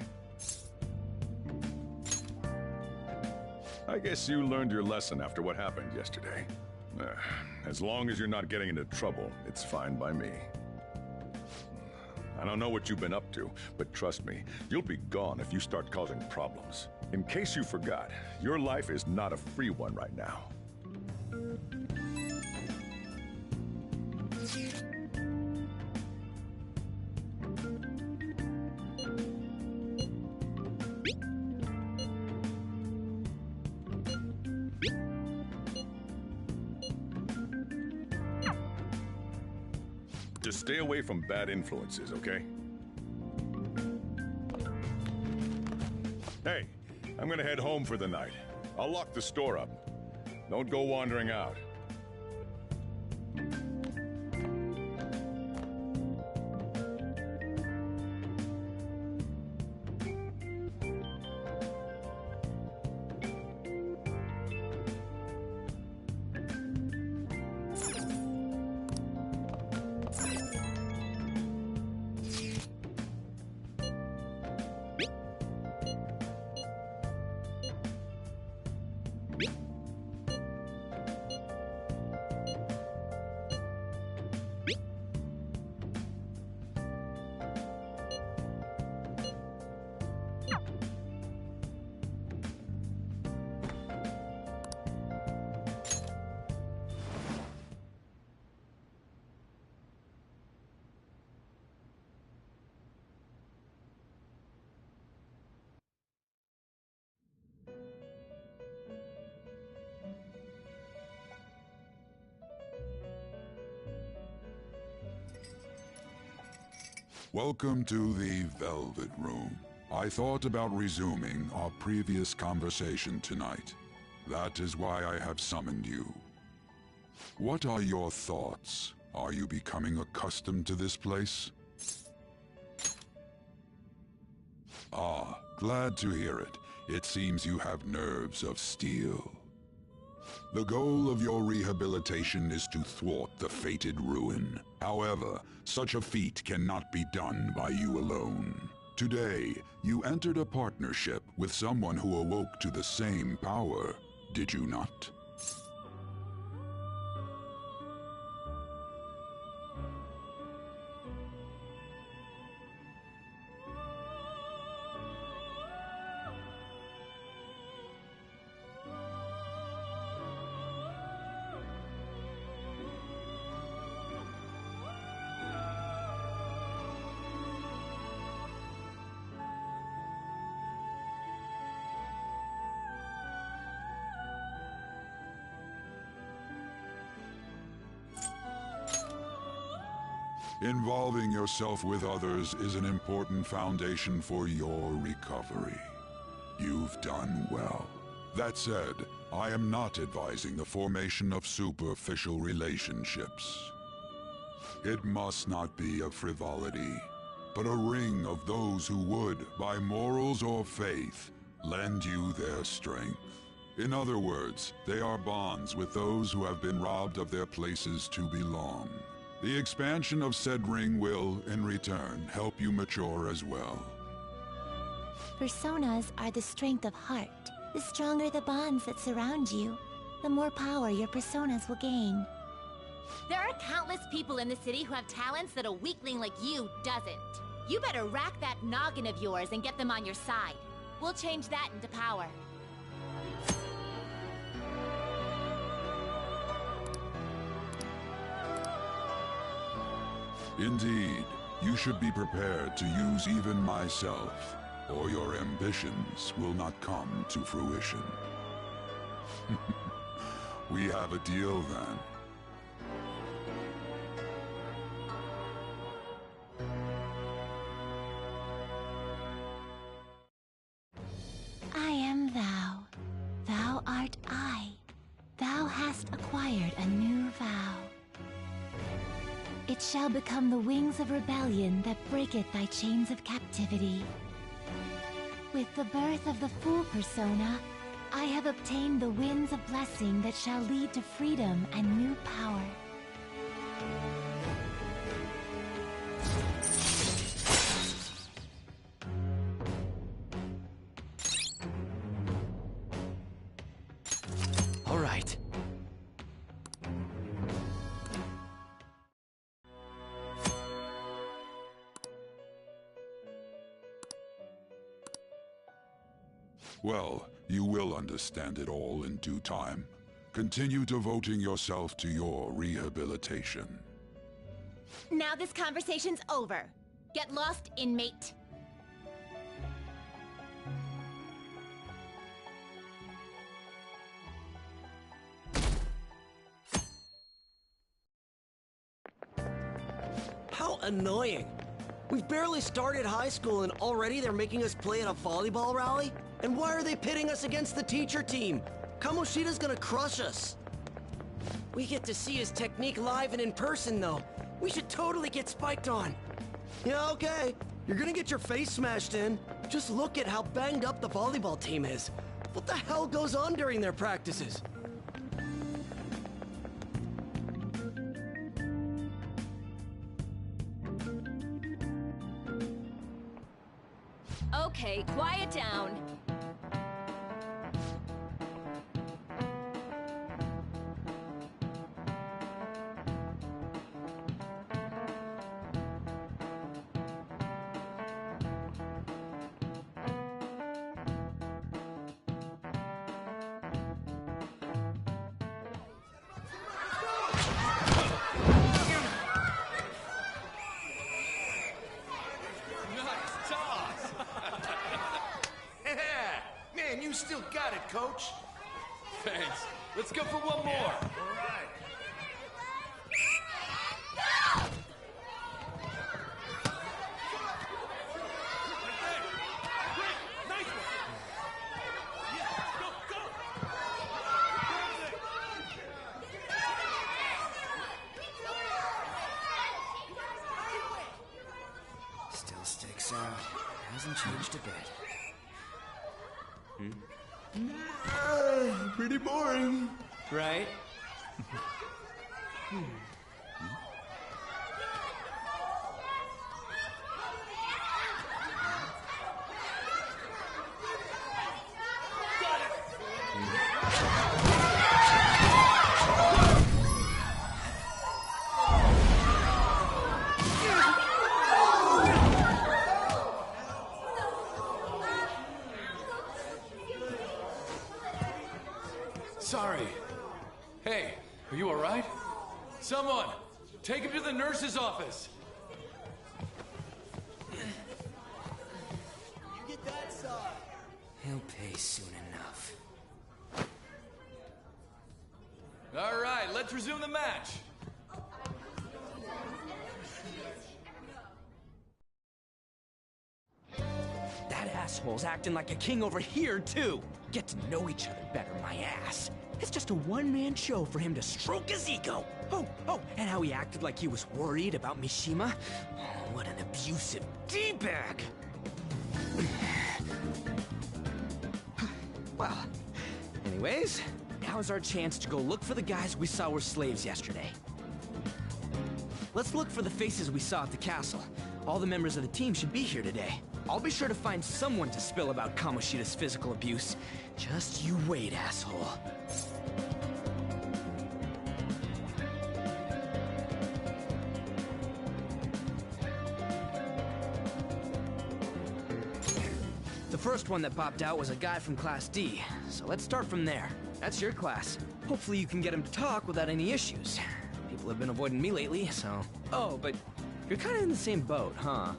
I guess you learned your lesson after what happened yesterday. As long as you're not getting into trouble, it's fine by me. I don't know what you've been up to, but trust me, you'll be gone if you start causing problems. In case you forgot, your life is not a free one right now. Just stay away from bad influences, okay? Hey, I'm gonna head home for the night. I'll lock the store up. Don't go wandering out. Welcome to the Velvet Room. I thought about resuming our previous conversation tonight. That is why I have summoned you. What are your thoughts? Are you becoming accustomed to this place? Ah, glad to hear it. It seems you have nerves of steel. The goal of your rehabilitation is to thwart the fated ruin. However, such a feat cannot be done by you alone. Today, you entered a partnership with someone who awoke to the same power, did you not? Involving yourself with others is an important foundation for your recovery. You've done well. That said, I am not advising the formation of superficial relationships. It must not be a frivolity, but a ring of those who would, by morals or faith, lend you their strength. In other words, they are bonds with those who have been robbed of their places to belong. The expansion of said ring will, in return, help you mature as well. Personas are the strength of heart. The stronger the bonds that surround you, the more power your personas will gain. There are countless people in the city who have talents that a weakling like you doesn't. You better rack that noggin of yours and get them on your side. We'll change that into power. Indeed, you should be prepared to use even myself, or your ambitions will not come to fruition. We have a deal then. I am thou. Thou art I. Thou hast acquired a new vow. It shall become the wings of rebellion that breaketh thy chains of captivity. With the birth of the Fool persona, I have obtained the winds of blessing that shall lead to freedom and new power. All right. Well, you will understand it all in due time. Continue devoting yourself to your rehabilitation. Now this conversation's over. Get lost, inmate. How annoying. We've barely started high school and already they're making us play at a volleyball rally? And why are they pitting us against the teacher team? Kamoshida's gonna crush us. We get to see his technique live and in person, though. We should totally get spiked on. Yeah, okay. You're gonna get your face smashed in. Just look at how banged up the volleyball team is. What the hell goes on during their practices? Okay, quiet down. You still got it, coach. Thanks. Let's go for one more. All right. to bed. Pretty boring. Right? Sorry. Hey, are you alright? Someone, take him to the nurse's office. You get that side. He'll pay soon enough. Alright, let's resume the match. That asshole's acting like a king over here, too. Get to know each other better, my ass. It's just a one-man show for him to stroke his ego. Oh, and how he acted like he was worried about Mishima. Oh, what an abusive D-bag. Well, anyways, now's our chance to go look for the guys we saw were slaves yesterday. Let's look for the faces we saw at the castle. All the members of the team should be here today. I'll be sure to find someone to spill about Kamoshida's physical abuse. Just you wait, asshole. The first one that popped out was a guy from Class D, so let's start from there. That's your class. Hopefully you can get him to talk without any issues. People have been avoiding me lately, so... Oh, but you're kind of in the same boat, huh?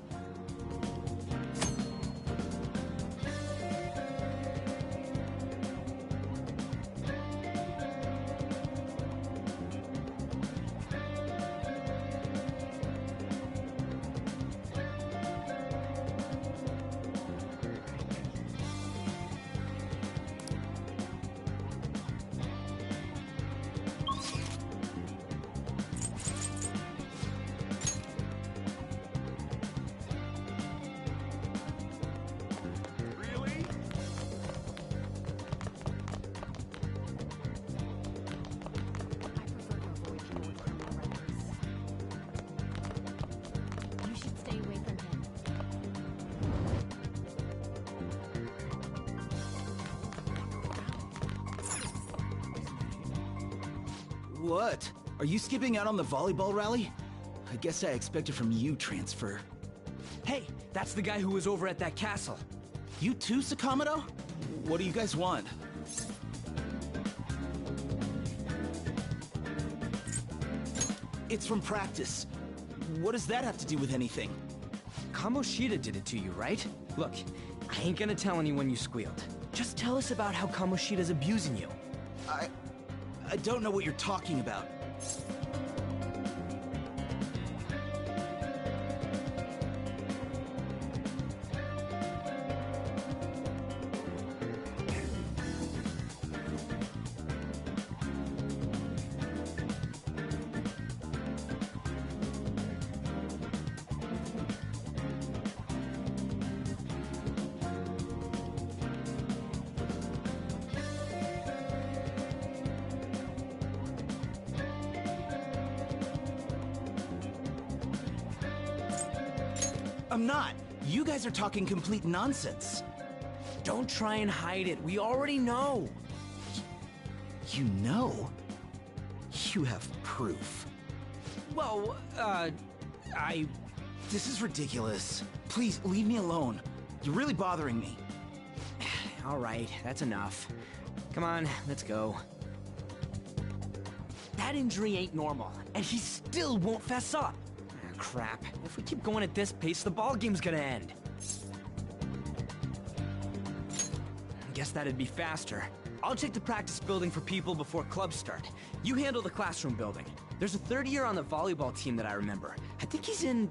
What? Are you skipping out on the volleyball rally? I guess I expected from you, Transfer. Hey, that's the guy who was over at that castle. You too, Sakamoto? What do you guys want? It's from practice. What does that have to do with anything? Kamoshida did it to you, right? Look, I ain't gonna tell anyone you squealed. Just tell us about how Kamoshida's abusing you. I don't know what you're talking about. I'm not. You guys are talking complete nonsense. Don't try and hide it. We already know. You know? You have proof. Well, This is ridiculous. Please, leave me alone. You're really bothering me. All right, that's enough. Come on, let's go. That injury ain't normal, and he still won't fess up. Crap. If we keep going at this pace, the ballgame's gonna end. Guess that'd be faster. I'll check the practice building for people before clubs start. You handle the classroom building. There's a third year on the volleyball team that I remember. I think he's in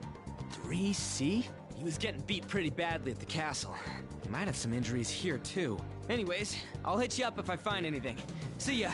3C? He was getting beat pretty badly at the castle. He might have some injuries here, too. Anyways, I'll hit you up if I find anything. See ya!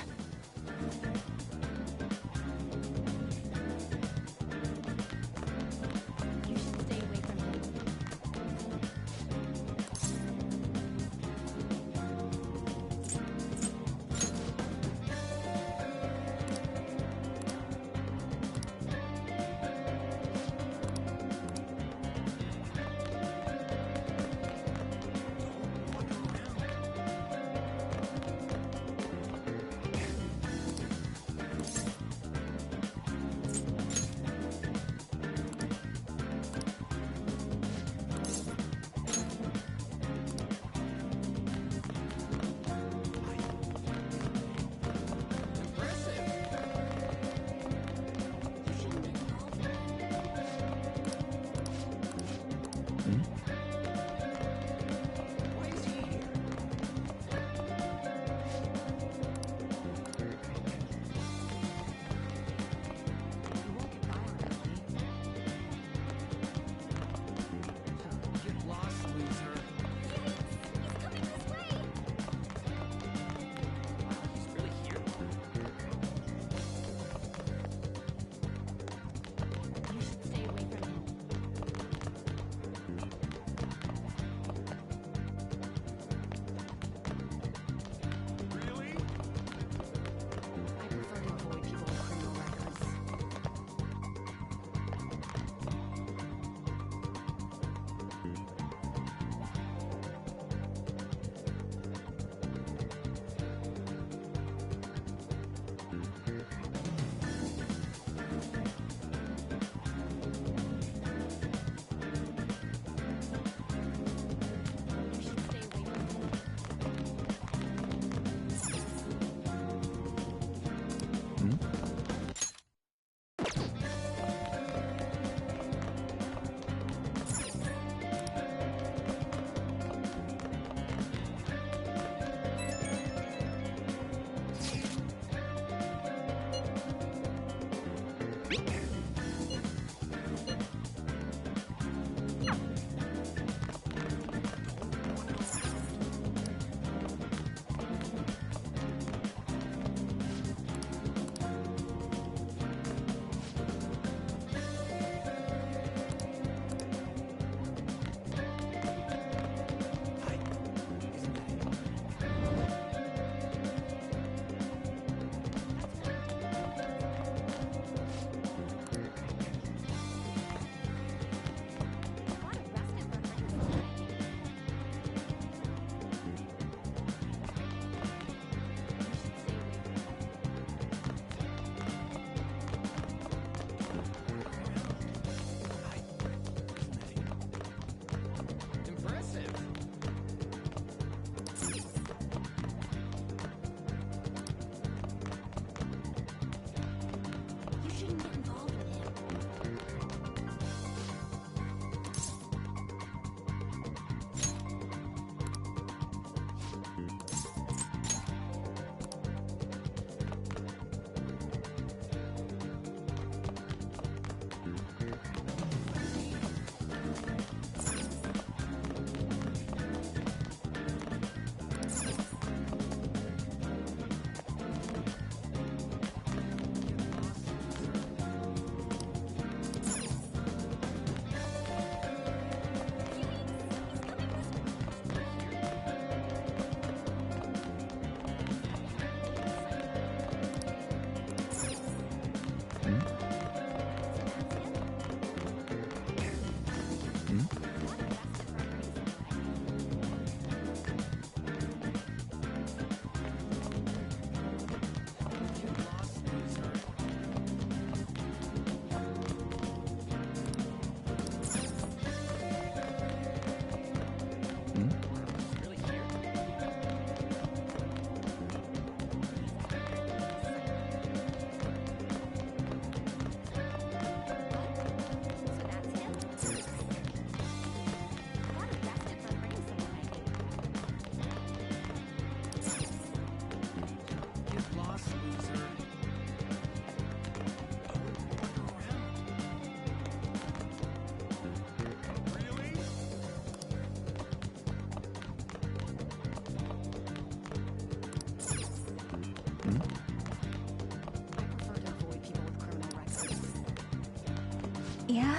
Yeah?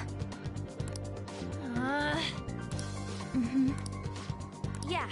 Yeah.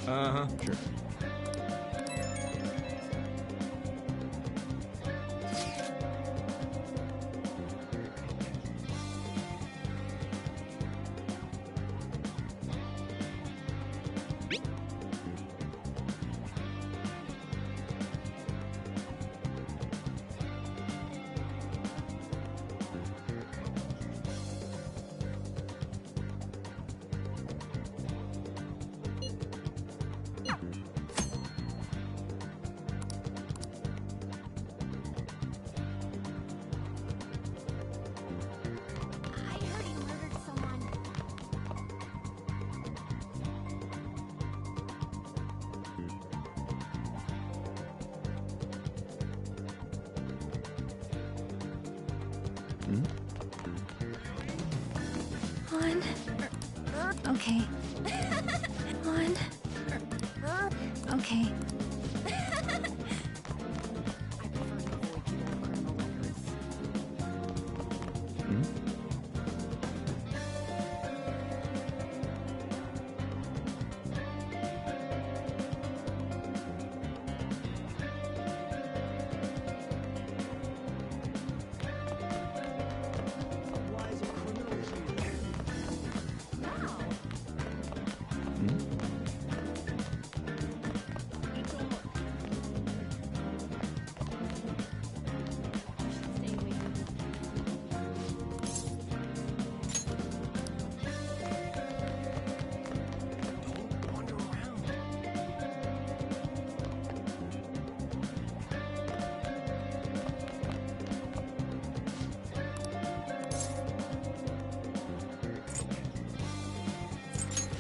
Uh-huh, sure. One. Okay. One. Okay.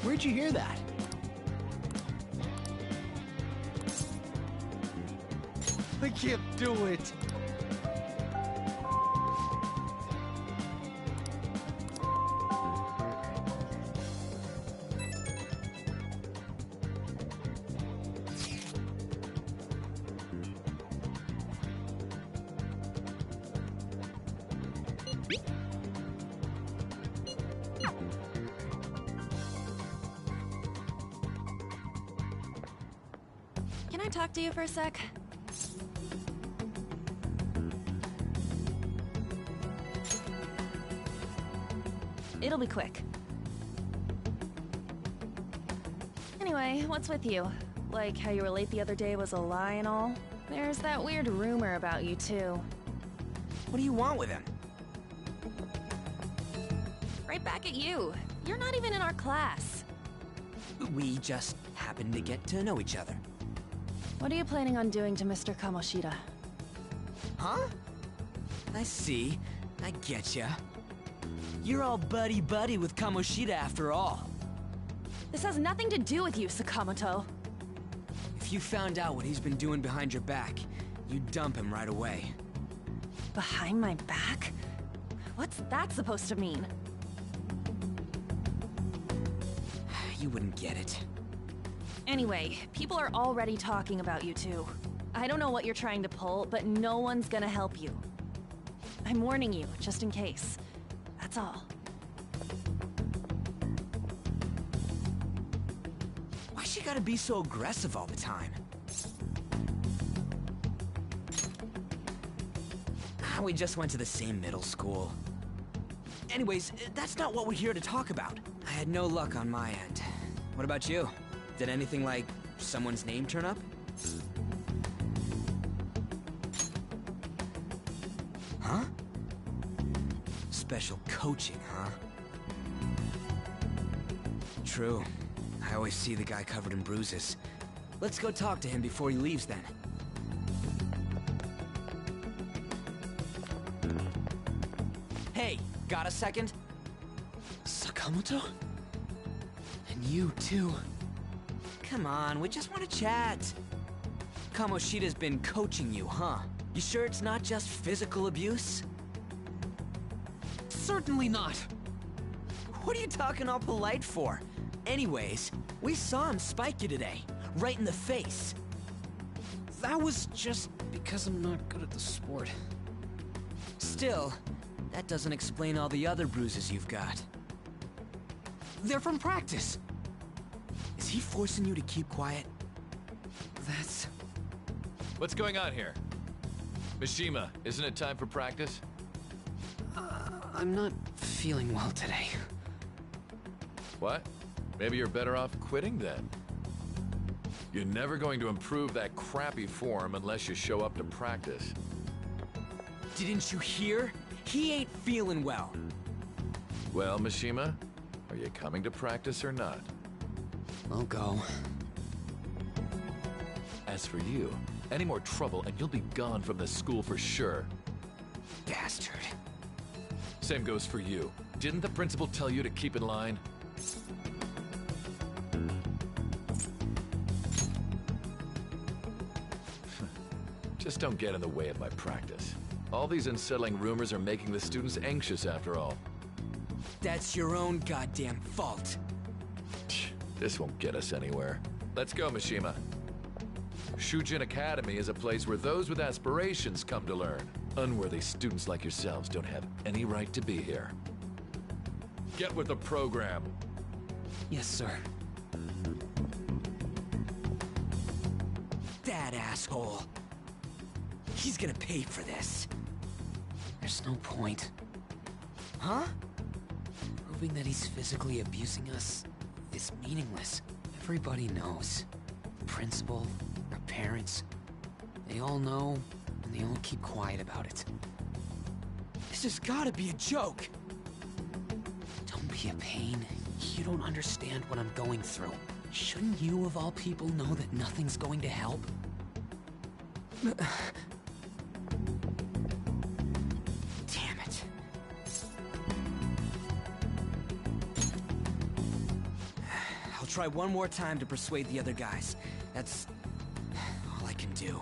Where'd you hear that? I can't do it. Can I talk to you for a sec? It'll be quick. Anyway, what's with you? Like how you were late the other day was a lie and all? There's that weird rumor about you, too. What do you want with him? Right back at you. You're not even in our class. We just happen to get to know each other. What are you planning on doing to Mr. Kamoshida? Huh? I see. I getcha. You're all buddy-buddy with Kamoshida after all. This has nothing to do with you, Sakamoto. If you found out what he's been doing behind your back, you'd dump him right away. Behind my back? What's that supposed to mean? You wouldn't get it. Anyway, people are already talking about you two. I don't know what you're trying to pull, but no one's gonna help you. I'm warning you, just in case. That's all. Why she gotta be so aggressive all the time? We just went to the same middle school. Anyways, that's not what we're here to talk about. I had no luck on my end. What about you? Did anything like someone's name turn up? Huh? Special coaching, huh? True. I always see the guy covered in bruises. Let's go talk to him before he leaves then. Hey, got a second? Sakamoto? And you too. Come on, we just want to chat. Kamoshida's been coaching you, huh? You sure it's not just physical abuse? Certainly not. What are you talking all polite for? Anyways, we saw him spike you today, right in the face. That was just because I'm not good at the sport. Still, that doesn't explain all the other bruises you've got. They're from practice. Is he forcing you to keep quiet? That's... What's going on here? Mishima, isn't it time for practice? I'm not feeling well today. What? Maybe you're better off quitting then. You're never going to improve that crappy form unless you show up to practice. Didn't you hear? He ain't feeling well. Well, Mishima, are you coming to practice or not? I'll go. As for you, any more trouble and you'll be gone from this school for sure. Bastard. Same goes for you. Didn't the principal tell you to keep in line? Just don't get in the way of my practice. All these unsettling rumors are making the students anxious after all. That's your own goddamn fault. This won't get us anywhere. Let's go, Mishima. Shujin Academy is a place where those with aspirations come to learn. Unworthy students like yourselves don't have any right to be here. Get with the program. Yes, sir. That asshole. He's gonna pay for this. There's no point. Huh? Proving that he's physically abusing us is meaningless. Everybody knows. The principal, our parents, they all know, and they all keep quiet about it. This has gotta be a joke. Don't be a pain. You don't understand what I'm going through. Shouldn't you, of all people, know that nothing's going to help? Damn it. I'll try one more time to persuade the other guys. That's all I can do.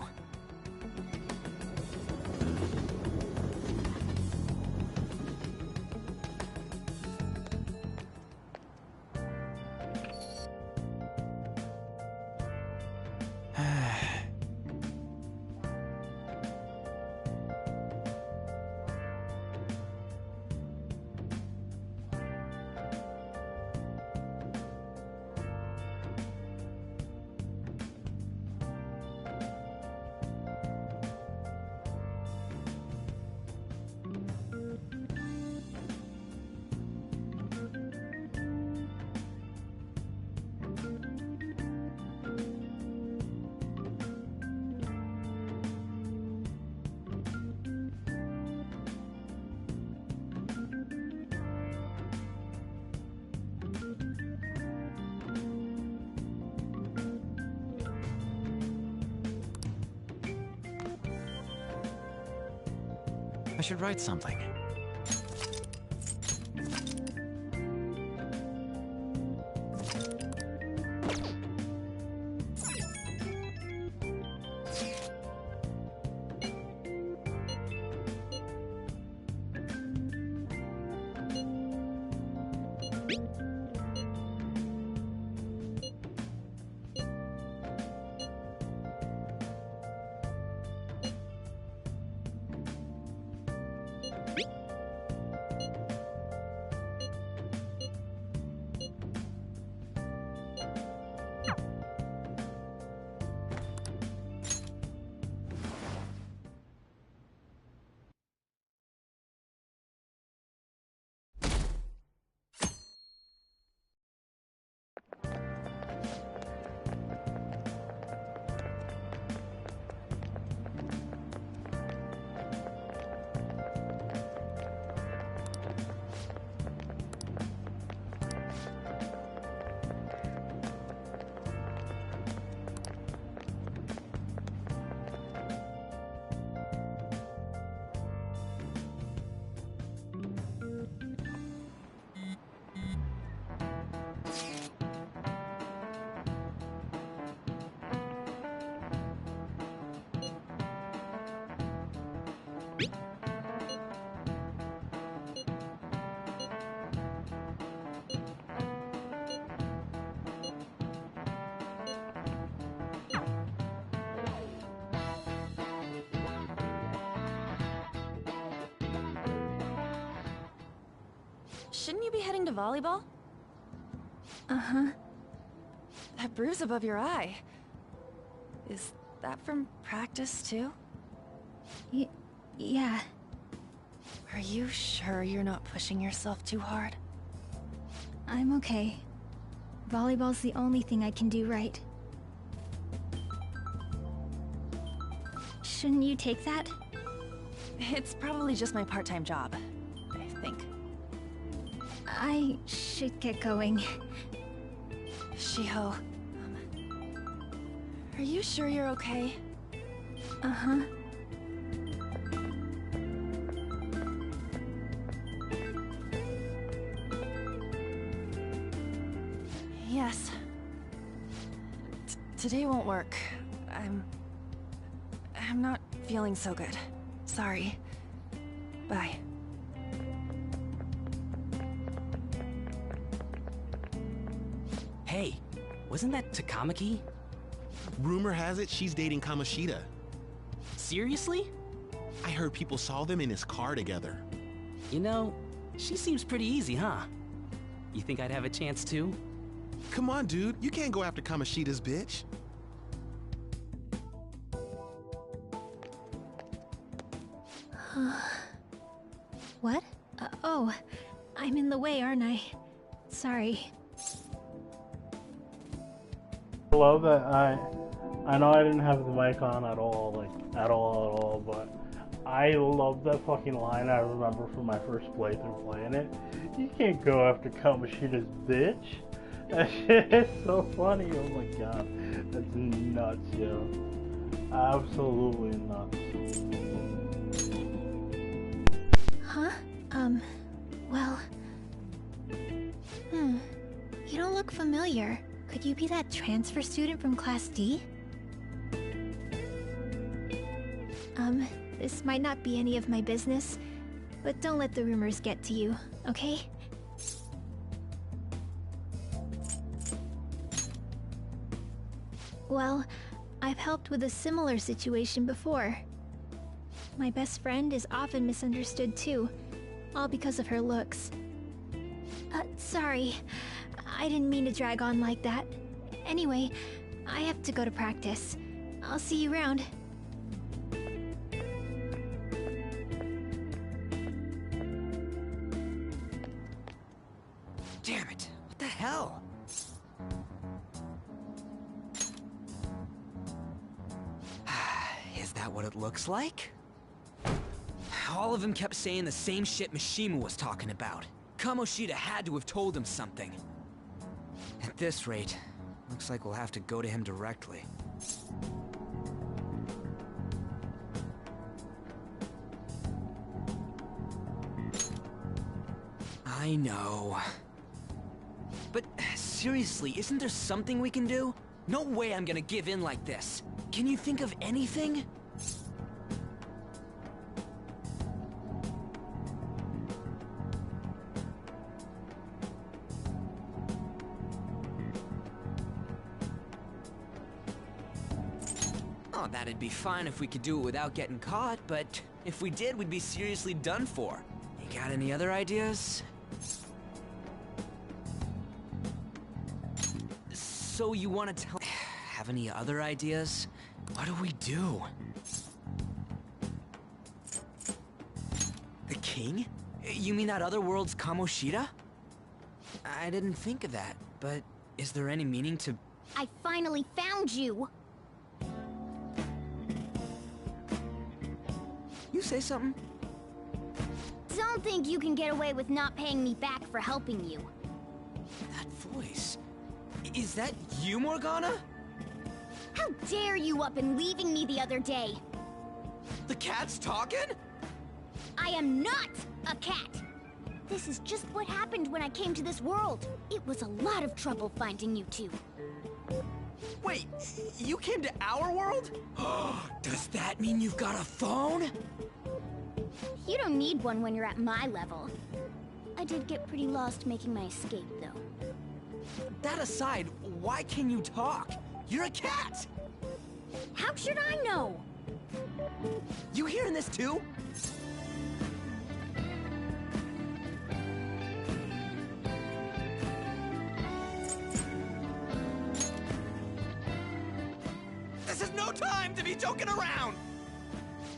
I should write something. Shouldn't you be heading to volleyball? Uh-huh. That bruise above your eye. Is that from practice, too? Yeah. Are you sure you're not pushing yourself too hard? I'm okay. Volleyball's the only thing I can do right. Shouldn't you take that? It's probably just my part-time job, I think. I should get going. Shiho, are you sure you're okay? Uh-huh. Yes. Today won't work. I'm not feeling so good. Sorry. Bye. Hey, wasn't that Takamaki? Rumor has it she's dating Kamoshida. Seriously? I heard people saw them in his car together. You know, she seems pretty easy, huh? You think I'd have a chance too? Come on, dude. You can't go after Kamoshida's bitch. What? Oh, I'm in the way, aren't I? Sorry. I love that I know I didn't have the mic on at all, like, at all, but I love that fucking line. I remember from my first playthrough playing it. You can't go after Kamoshida's bitch. That shit is so funny. Oh my god. That's nuts, yo. Absolutely nuts. Huh? Well... You don't look familiar. Could you be that transfer student from Class D? This might not be any of my business, but don't let the rumors get to you, okay? Well, I've helped with a similar situation before. My best friend is often misunderstood too, all because of her looks. Sorry. I didn't mean to drag on like that. Anyway, I have to go to practice. I'll see you around. Damn it! What the hell? Is that what it looks like? All of them kept saying the same shit Mishima was talking about. Kamoshida had to have told him something. At this rate, looks like we'll have to go to him directly. I know. But seriously, isn't there something we can do? No way I'm gonna give in like this. Can you think of anything? Oh, that'd be fine if we could do it without getting caught, but if we did, we'd be seriously done for. You got any other ideas? So you want to tell... Have any other ideas? What do we do? The king? You mean that other world's Kamoshida? I didn't think of that, but is there any meaning to... I finally found you! You say something? Don't think you can get away with not paying me back for helping you. That voice... Is that you, Morgana? How dare you up and leaving me the other day? The cat's talking? I am not a cat! This is just what happened when I came to this world. It was a lot of trouble finding you two. Wait, you came to our world? Does that mean you've got a phone? You don't need one when you're at my level. I did get pretty lost making my escape, though. That aside, why can you talk? You're a cat! How should I know? You hearing this too? time to be joking around!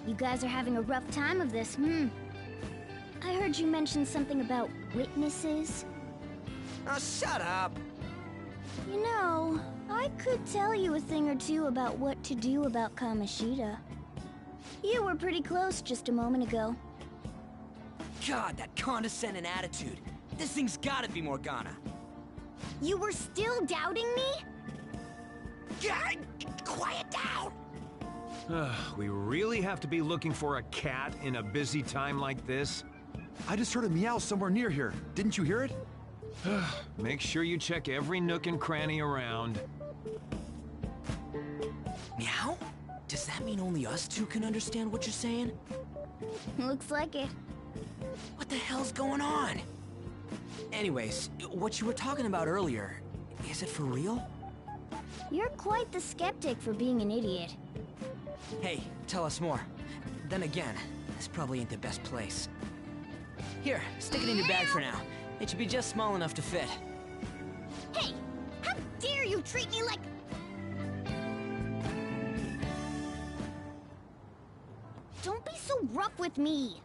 You guys are having a rough time of this, I heard you mention something about witnesses. Oh, shut up! You know, I could tell you a thing or two about what to do about Kamoshida. You were pretty close just a moment ago. God, that condescending attitude. This thing's gotta be Morgana. You were still doubting me? God, quiet down! We really have to be looking for a cat in a busy time like this? I just heard a meow somewhere near here. Didn't you hear it? Make sure you check every nook and cranny around. Meow? Does that mean only us two can understand what you're saying? Looks like it. What the hell's going on? Anyways, what you were talking about earlier, is it for real? You're quite the skeptic for being an idiot. Hey, tell us more. Then again, this probably ain't the best place. Here, stick it in your bag for now. It should be just small enough to fit. Hey! How dare you treat me like... Don't be so rough with me!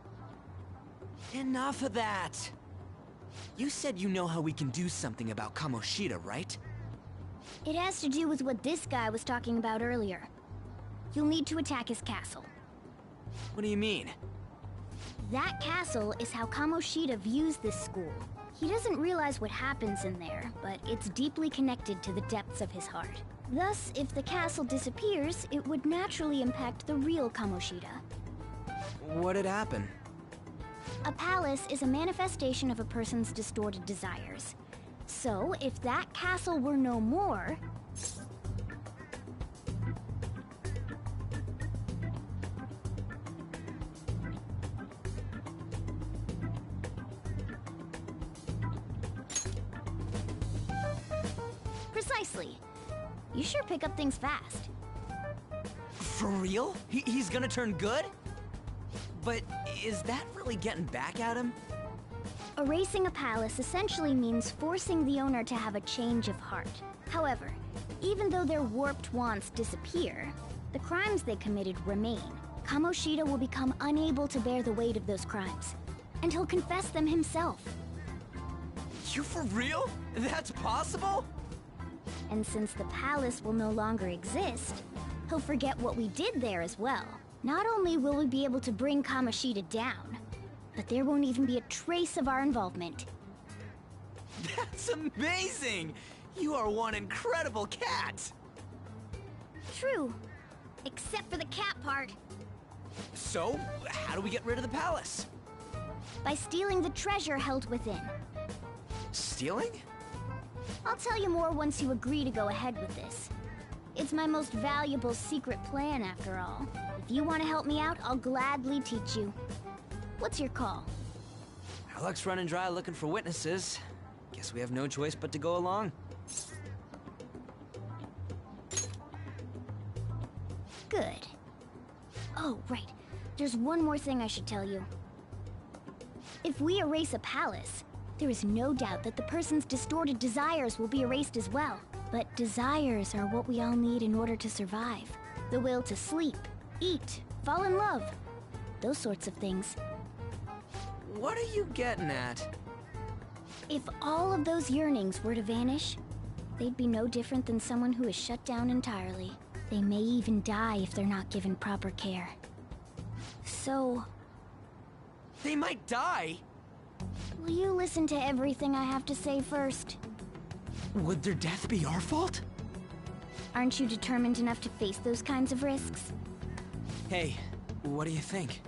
Enough of that! You said you know how we can do something about Kamoshida, right? It has to do with what this guy was talking about earlier. You'll need to attack his castle. What do you mean? That castle is how Kamoshida views this school. He doesn't realize what happens in there, but it's deeply connected to the depths of his heart. Thus, if the castle disappears, it would naturally impact the real Kamoshida. What'd happen? A palace is a manifestation of a person's distorted desires. So, if that castle were no more... Precisely. You sure pick up things fast. For real? He's gonna turn good? But is that really getting back at him? Erasing a palace essentially means forcing the owner to have a change of heart. However, even though their warped wants disappear, the crimes they committed remain. Kamoshida will become unable to bear the weight of those crimes, and he'll confess them himself. You for real? That's possible? And since the palace will no longer exist, he'll forget what we did there as well. Not only will we be able to bring Kamoshida down, but there won't even be a trace of our involvement. That's amazing! You are one incredible cat! True. Except for the cat part. So, how do we get rid of the palace? By stealing the treasure held within. Stealing? I'll tell you more once you agree to go ahead with this. It's my most valuable secret plan, after all. If you want to help me out, I'll gladly teach you. What's your call? Our luck's running dry looking for witnesses. Guess we have no choice but to go along. Good. Oh, right. There's one more thing I should tell you. If we erase a palace, there is no doubt that the person's distorted desires will be erased as well. But desires are what we all need in order to survive. The will to sleep, eat, fall in love. Those sorts of things. What are you getting at? If all of those yearnings were to vanish, they'd be no different than someone who is shut down entirely. They may even die if they're not given proper care. So... They might die? Will you listen to everything I have to say first? Would their death be our fault? Aren't you determined enough to face those kinds of risks? Hey, what do you think?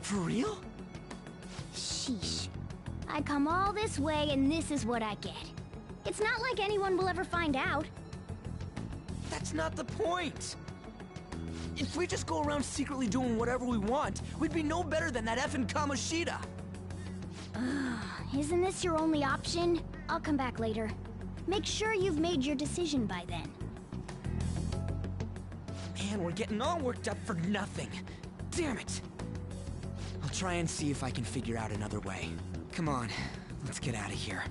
For real? Sheesh. I come all this way and this is what I get. It's not like anyone will ever find out. That's not the point! If we just go around secretly doing whatever we want, we'd be no better than that effing Kamoshida! Isn't this your only option? I'll come back later. Make sure you've made your decision by then. Man, we're getting all worked up for nothing. Damn it! I'll try and see if I can figure out another way. Come on, let's get out of here.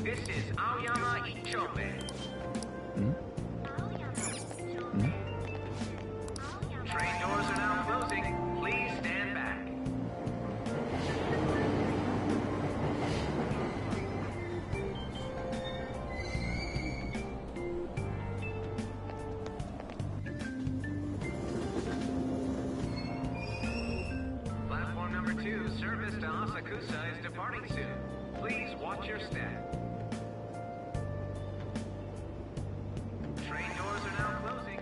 This is Aoyama Ichome. Train doors are now closing. Please stand back. Platform number 2, service to Asakusa is departing soon. Please watch your step. Train doors are now closing.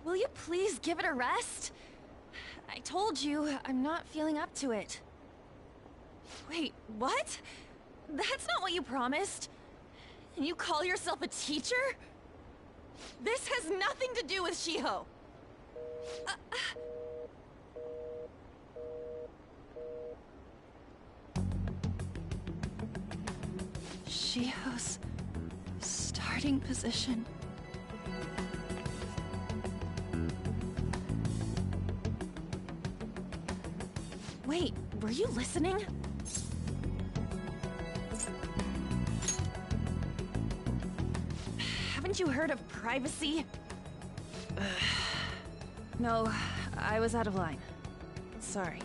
Will you please give it a rest? I told you, I'm not feeling up to it. Wait, what? That's not what you promised. And you call yourself a teacher? This has nothing to do with Shiho. Shiho's starting position. Wait, were you listening? Haven't you heard of privacy? No, I was out of line. Sorry.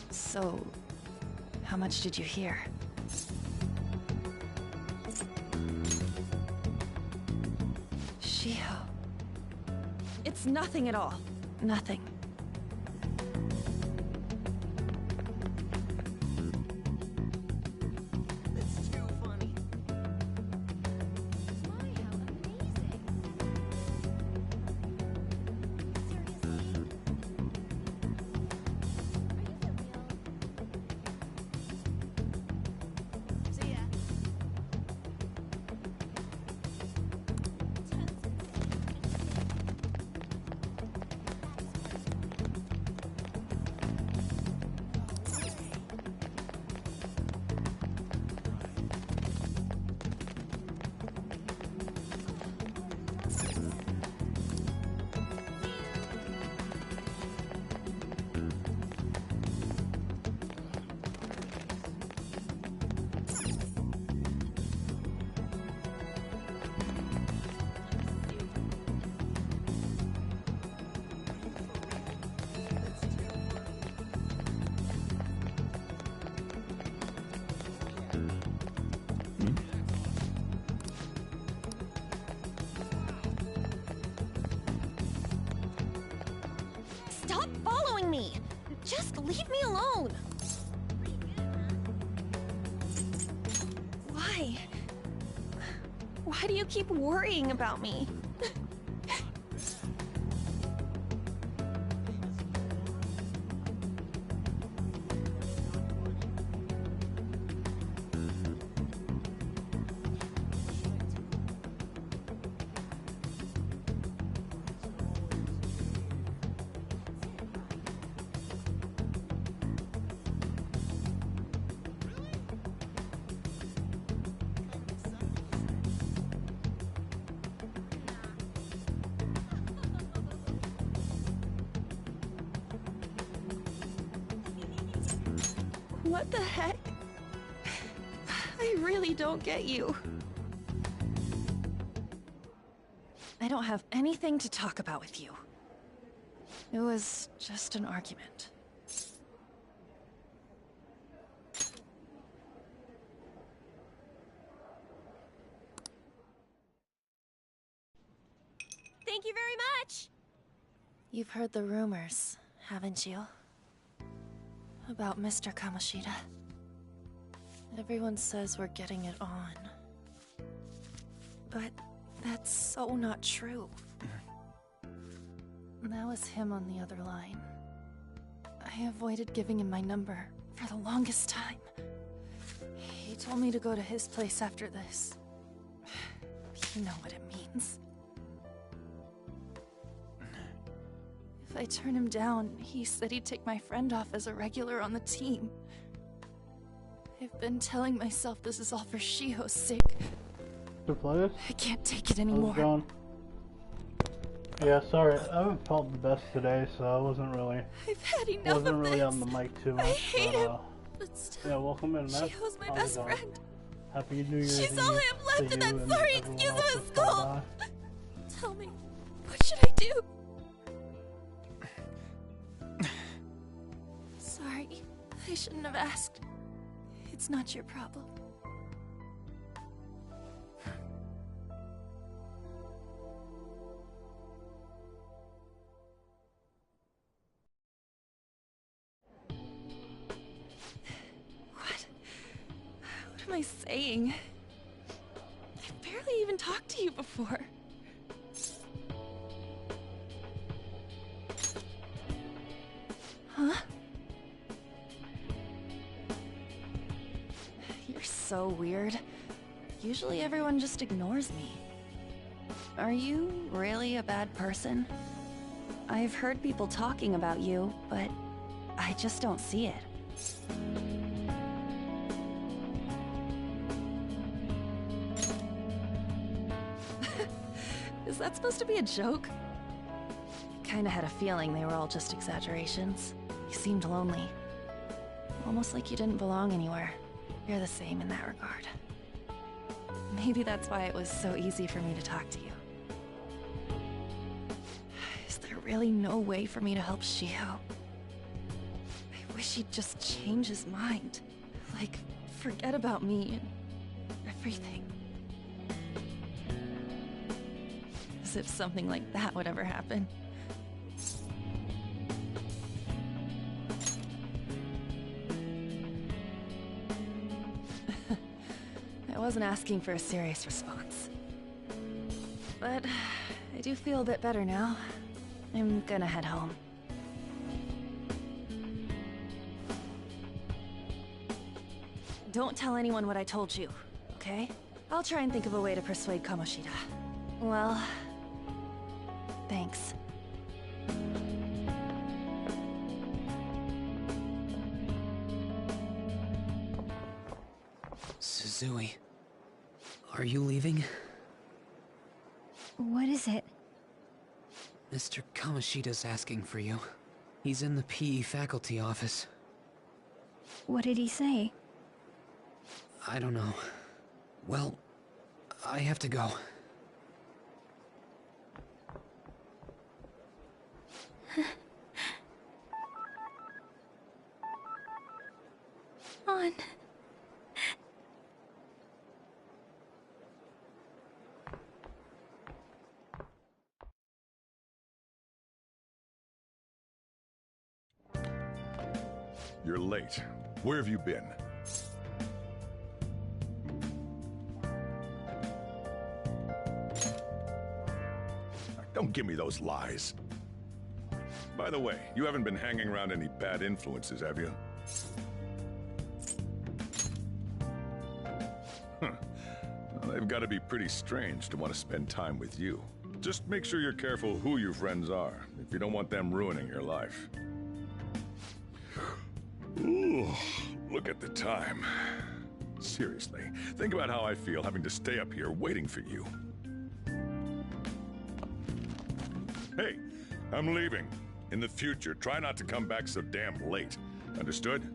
So, how much did you hear? Shiho. It's nothing at all. Nothing. It's too funny. Stop following me! Just leave me alone! Why? Why do you keep worrying about me? What the heck? I really don't get you. I don't have anything to talk about with you. It was just an argument. Thank you very much! You've heard the rumors, haven't you? About Mr. Kamoshida. Everyone says we're getting it on. But that's so not true. That was him on the other line. I avoided giving him my number for the longest time. He told me to go to his place after this. You know what it means. If I turn him down, he said he'd take my friend off as a regular on the team. I've been telling myself this is all for Shiho's sake. I can't take it anymore. Yeah, sorry, I haven't felt the best today, so I wasn't really. I've had enough wasn't of really this. on the mic too much. I hate him. But, yeah, welcome in, Matt. Shiho's my How's best it going? friend. Happy New Year. She's to all you- I have left to in that you and sorry everyone excuse of else a that's school. gone by. Tell me, what should I do? Sorry, I shouldn't have asked. It's not your problem. What am I saying? I've barely even talked to you before. Huh? You're so weird. Usually everyone just ignores me. Are you really a bad person? I've heard people talking about you, but I just don't see it. Is that supposed to be a joke? Kinda had a feeling they were all just exaggerations. You seemed lonely. Almost like you didn't belong anywhere. You're the same in that regard. Maybe that's why it was so easy for me to talk to you. Is there really no way for me to help Shiho? I wish he'd just change his mind. Like, forget about me and everything. As if something like that would ever happen. I wasn't asking for a serious response. But I do feel a bit better now. I'm gonna head home. Don't tell anyone what I told you, okay? I'll try and think of a way to persuade Kamoshida. Well, thanks. Suzui, are you leaving? What is it? Mr. Kamoshida's asking for you. He's in the PE faculty office. What did he say? I don't know. Well, I have to go. On. You're late. Where have you been? Don't give me those lies. By the way, you haven't been hanging around any bad influences, have you? Well, they've got to be pretty strange to want to spend time with you. Just make sure you're careful who your friends are, if you don't want them ruining your life. Ooh, look at the time. Seriously, think about how I feel having to stay up here waiting for you. Hey, I'm leaving. In the future, try not to come back so damn late. Understood?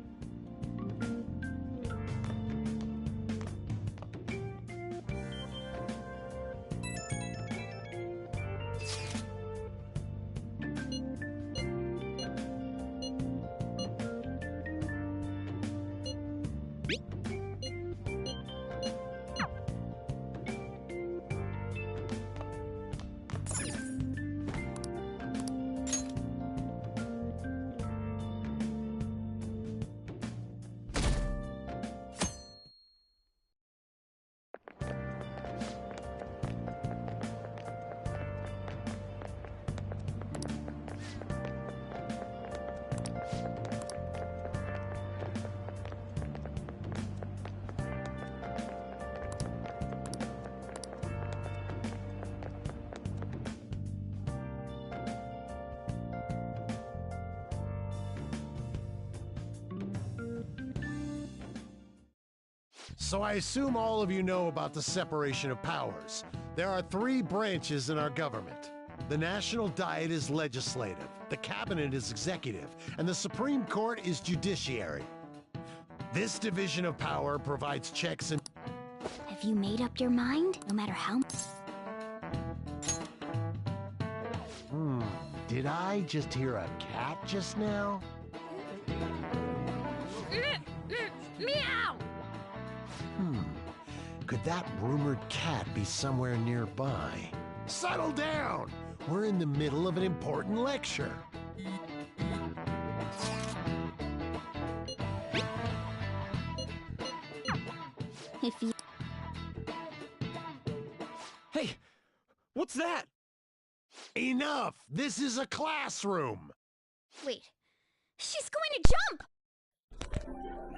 So I assume all of you know about the separation of powers. There are 3 branches in our government. The National Diet is legislative, the Cabinet is executive, and the Supreme Court is judiciary. This division of power provides checks and... Have you made up your mind? No matter how... Did I just hear a cat just now? Meow! Could that rumored cat be somewhere nearby? Settle down! We're in the middle of an important lecture. If you... Hey, what's that? Enough! This is a classroom! Wait, she's going to jump!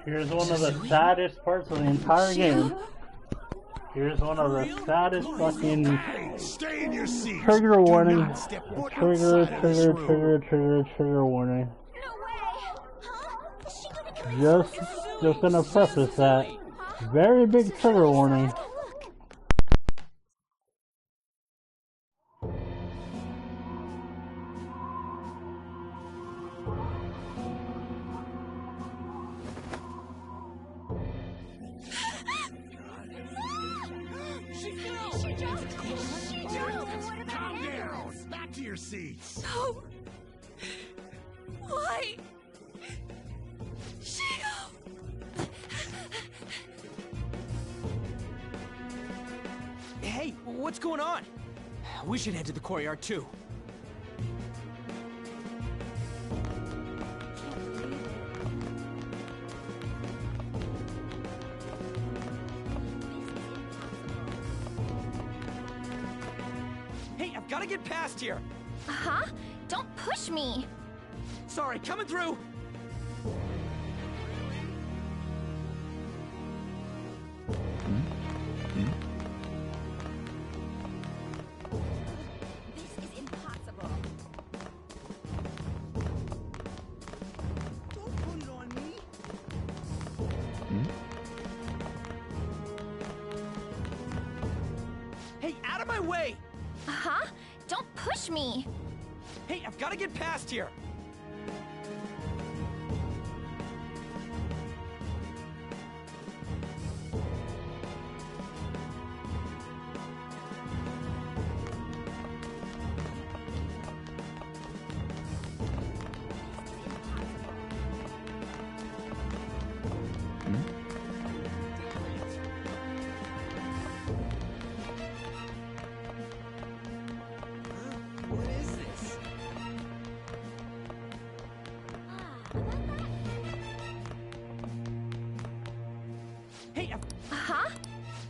Here's one of the saddest parts of the entire game. Here's one of the saddest fucking... Stay in your seat. Trigger warning. Trigger warning. Just gonna preface that. Very big trigger warning. Calm down! Back to your seats! No! Why? Shio! Hey, what's going on? We should head to the courtyard too. Hey, I've got to get past here. Huh? Don't push me! Sorry, coming through! This is impossible. Don't put it on me. Hey, out of my way! Huh? Don't push me! Hey, I've got to get past here. What is this? Hey, Huh?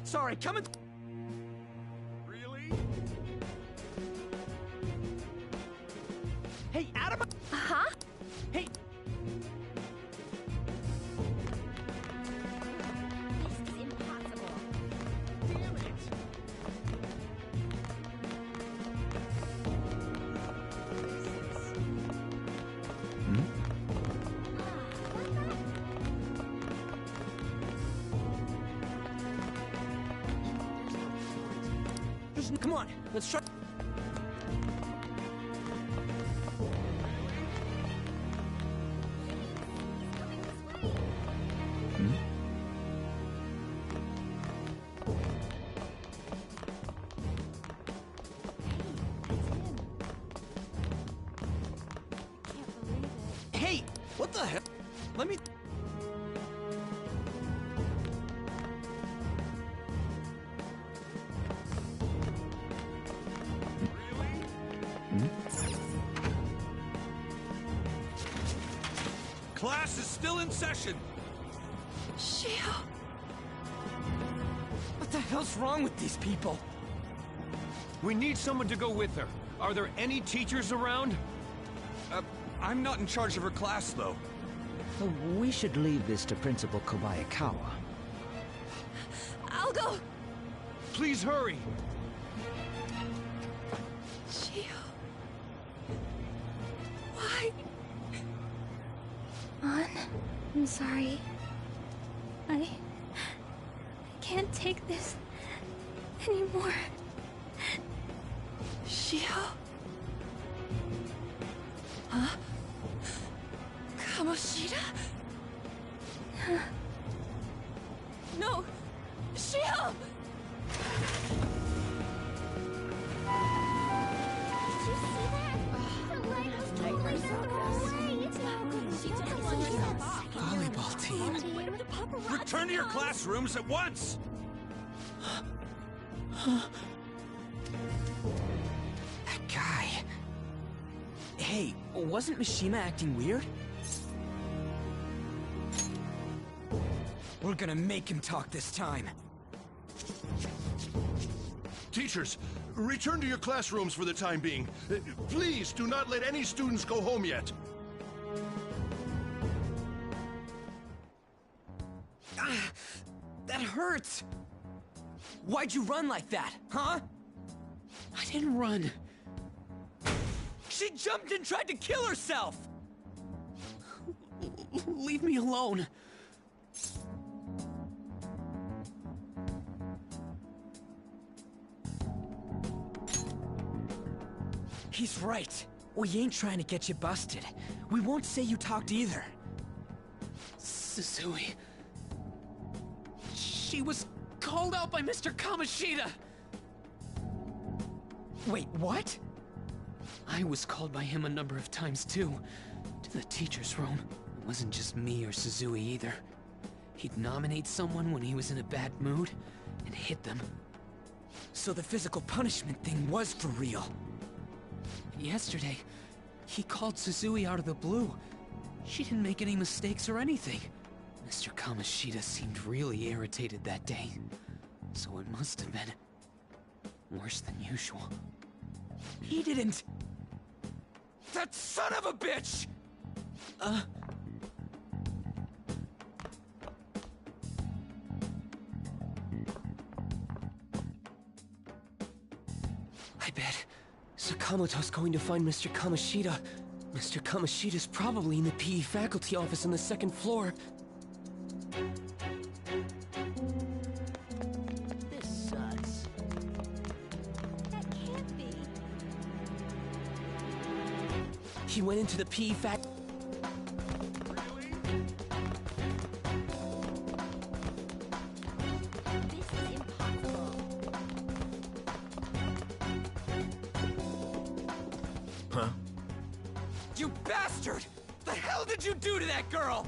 sorry, coming. Really? Hey, out of my. Huh? Hey. This is impossible. Damn it! Come on, let's try. Hey, what the hell? Let me. Class is still in session. Shio. What the hell's wrong with these people? We need someone to go with her. Are there any teachers around? I'm not in charge of her class, though. We should leave this to Principal Kobayakawa. I'll go! Please hurry! Shio. Why? I'm sorry. can't take this anymore. Shio? Huh? Kamoshida? No! Shio! Did you see that? The light was totally away. It's not good. She took herself off. Volleyball team. Return to your classrooms at once! That guy. Hey, wasn't Mishima acting weird? We're gonna make him talk this time. Teachers, return to your classrooms for the time being. Please do not let any students go home yet. That hurts! Why'd you run like that, huh? I didn't run. She jumped and tried to kill herself! Leave me alone. He's right. We ain't trying to get you busted. We won't say you talked either. Suzui. She was called out by Mr. Kamoshida! Wait, what? I was called by him a number of times too. To the teacher's room. It wasn't just me or Suzui either. He'd nominate someone when he was in a bad mood, and hit them. So the physical punishment thing was for real. Yesterday, he called Suzui out of the blue. She didn't make any mistakes or anything. Mr. Kamoshida seemed really irritated that day. So it must have been worse than usual. He didn't... That son of a bitch! I bet Sakamoto's going to find Mr. Kamoshida. Mr. Kamoshida's probably in the PE faculty office on the second floor. This sucks. That can't be. He went into the PE fac... This is impossible. Huh? You bastard! The hell did you do to that girl?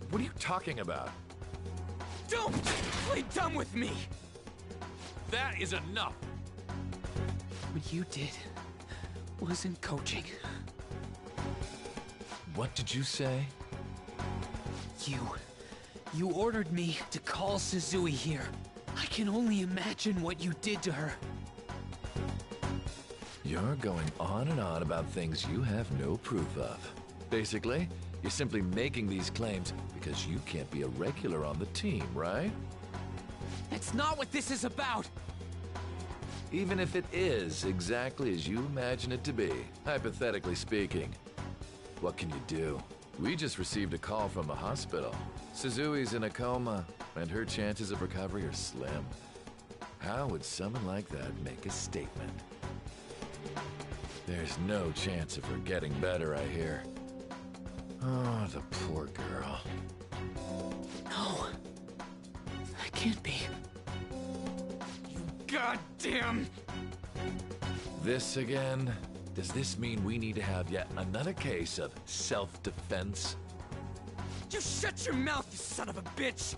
What are you talking about? Don't play dumb with me! That is enough! What you did wasn't coaching. What did you say? You ordered me to call Suzui here. I can only imagine what you did to her. You're going on and on about things you have no proof of. Basically, you're simply making these claims because you can't be a regular on the team, right? That's not what this is about! Even if it is exactly as you imagine it to be, hypothetically speaking, what can you do? We just received a call from the hospital. Suzui's in a coma, and her chances of recovery are slim. How would someone like that make a statement? There's no chance of her getting better, I hear. Oh, the poor girl. No. That can't be. Goddamn! This again? Does this mean we need to have yet another case of self-defense? You shut your mouth, you son of a bitch!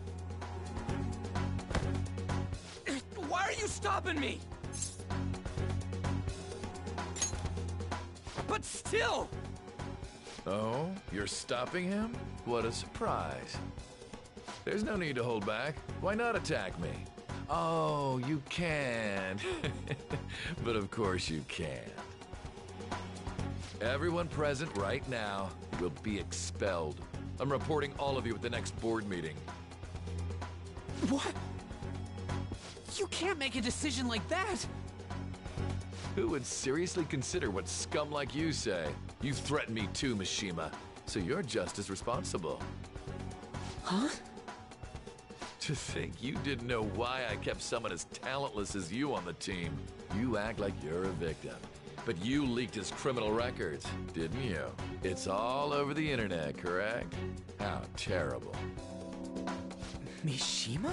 Why are you stopping me? But still! Oh, you're stopping him? What a surprise. There's no need to hold back. Why not attack me? Oh, you can. But of course you can't. Everyone present right now will be expelled. I'm reporting all of you at the next board meeting. What? You can't make a decision like that! Who would seriously consider what scum like you say? You threatened me too, Mishima, so you're just as responsible. Huh? To think you didn't know why I kept someone as talentless as you on the team. You act like you're a victim. But you leaked his criminal records, didn't you? It's all over the internet, correct? How terrible. Mishima?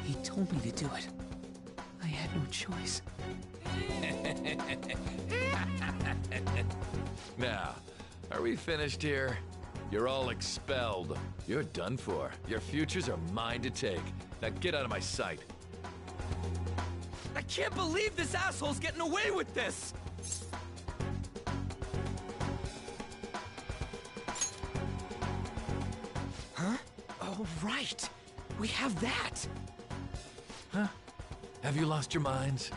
He told me to do it. I had no choice. Now, are we finished here? You're all expelled. You're done for. Your futures are mine to take. Now get out of my sight. I can't believe this asshole's getting away with this! Huh? Oh, right. We have that. Huh? Have you lost your minds?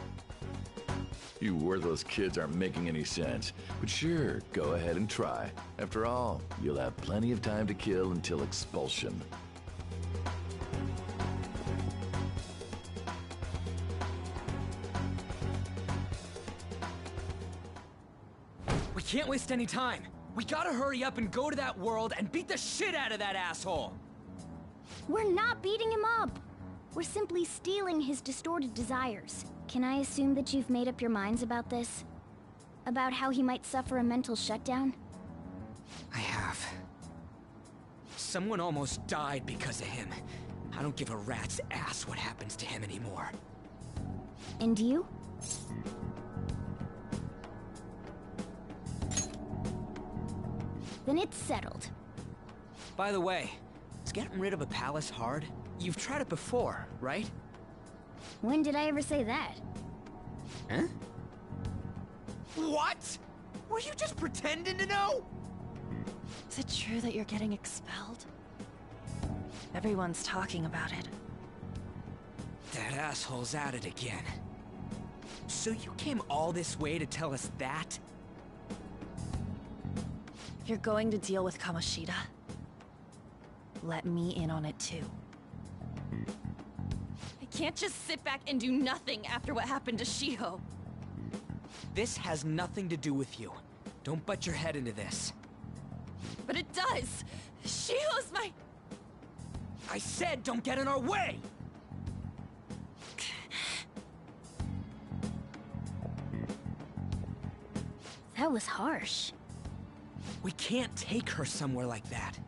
You worthless kids aren't making any sense. But sure, go ahead and try. After all, you'll have plenty of time to kill until expulsion. We can't waste any time. We gotta hurry up and go to that world and beat the shit out of that asshole! We're not beating him up! We're simply stealing his distorted desires. Can I assume that you've made up your minds about this? About how he might suffer a mental shutdown? I have. Someone almost died because of him. I don't give a rat's ass what happens to him anymore. And you? Then it's settled. By the way, is getting rid of a palace hard? You've tried it before, right? When did I ever say that? Huh? What? Were you just pretending to know? Is it true that you're getting expelled? Everyone's talking about it. That asshole's at it again. So you came all this way to tell us that? If you're going to deal with Kamoshida, let me in on it too. I can't just sit back and do nothing after what happened to Shiho. This has nothing to do with you. Don't butt your head into this. But it does! Shiho's my... I said don't get in our way! That was harsh. We can't take her somewhere like that.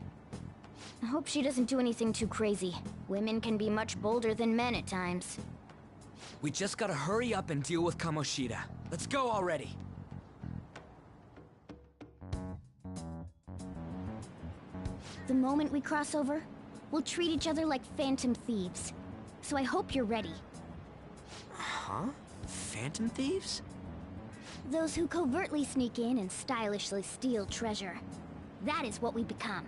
I hope she doesn't do anything too crazy. Women can be much bolder than men at times. We just gotta hurry up and deal with Kamoshida. Let's go already. The moment we cross over, we'll treat each other like phantom thieves. So I hope you're ready. Huh? Phantom thieves? Those who covertly sneak in and stylishly steal treasure. That is what we become.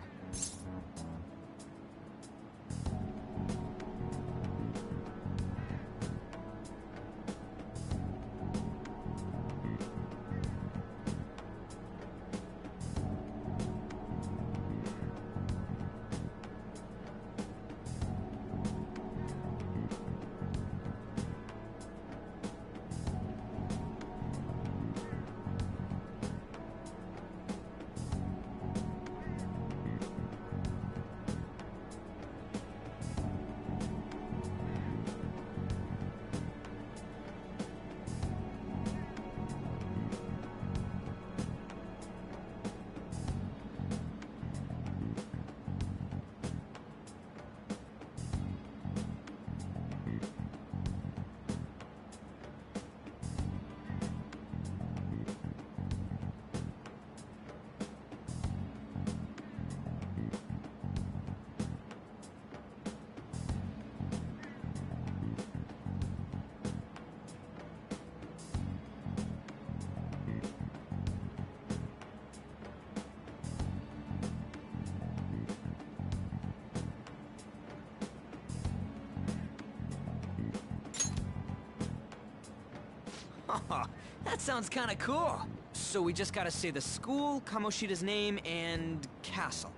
That sounds kinda cool. So we just gotta say the school, Kamoshida's name, and castle.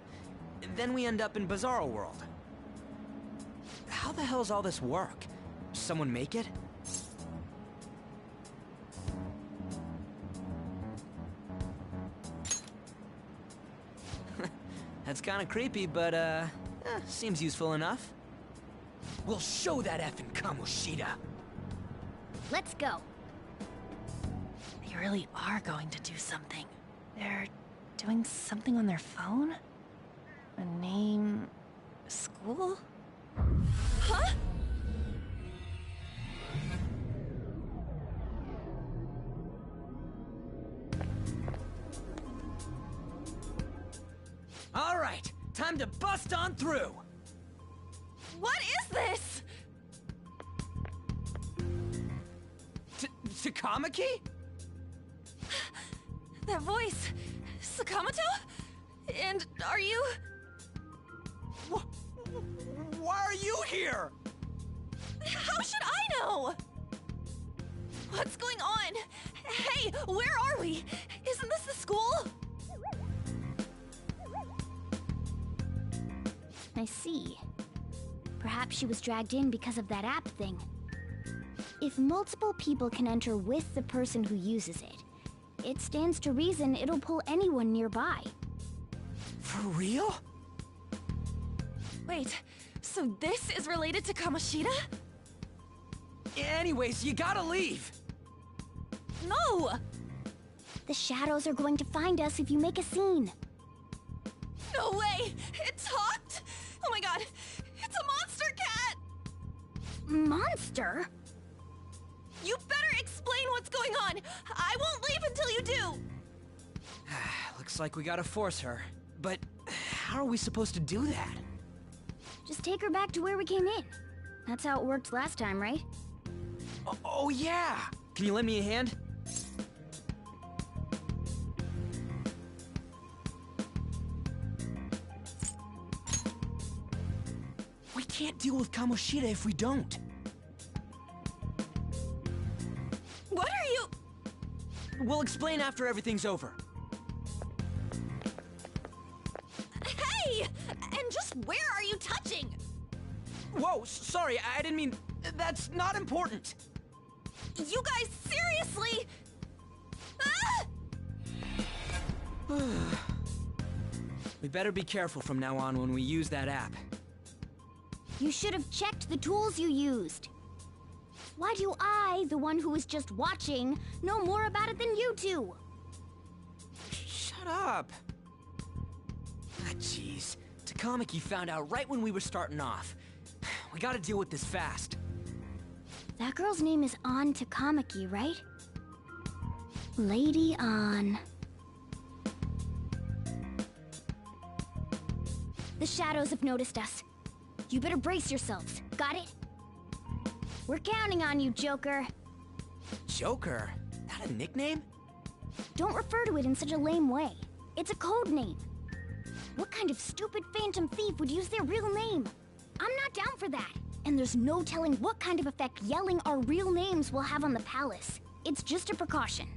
Then we end up in Bizarro World. How the hell's all this work? Someone make it? That's kinda creepy, but seems useful enough. We'll show that effing Kamoshida. Let's go. They really are going to do something. They're doing something on their phone? A name... school? Huh? All right, time to bust on through. What is this? Takamaki? That voice... Sakamoto? And are you... Why are you here? How should I know? What's going on? Hey, where are we? Isn't this the school? I see. Perhaps she was dragged in because of that app thing. If multiple people can enter with the person who uses it, it stands to reason it'll pull anyone nearby. For real? Wait, so this is related to Kamoshida? Anyways, you gotta leave! No! The shadows are going to find us if you make a scene. No way! It talked? Oh my god! It's a monster cat! Monster? You better explain what's going on! I won't leave until you do! Looks like we gotta force her. But how are we supposed to do that? Just take her back to where we came in. That's how it worked last time, right? Oh yeah! Can you lend me a hand? We can't deal with Kamoshida if we don't. What are you... We'll explain after everything's over. Hey! And just where are you touching? Whoa, sorry, I didn't mean... That's not important. You guys, seriously? Ah! We better be careful from now on when we use that app. You should have checked the tools you used. Why do I, the one who was just watching, know more about it than you two? Shut up. Ah, jeez. Takamaki found out right when we were starting off. We gotta deal with this fast. That girl's name is An Takamaki, right? Lady An. The shadows have noticed us. You better brace yourselves. Got it? We're counting on you, Joker. Joker? That a nickname? Don't refer to it in such a lame way. It's a code name. What kind of stupid phantom thief would use their real name? I'm not down for that. And there's no telling what kind of effect yelling our real names will have on the palace. It's just a precaution.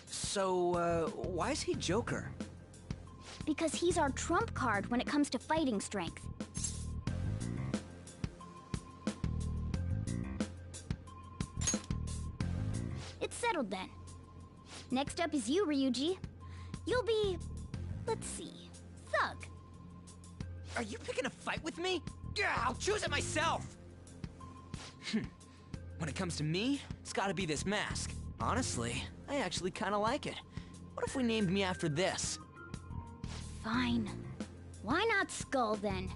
So, why is he Joker? Because he's our trump card when it comes to fighting strength. It's settled then. Next up is you, Ryuji. You'll be... let's see... Thug. Are you picking a fight with me? Yeah, I'll choose it myself! When it comes to me, it's gotta be this mask. Honestly, I actually kinda like it. What if we named me after this? Fine. Why not Skull, then?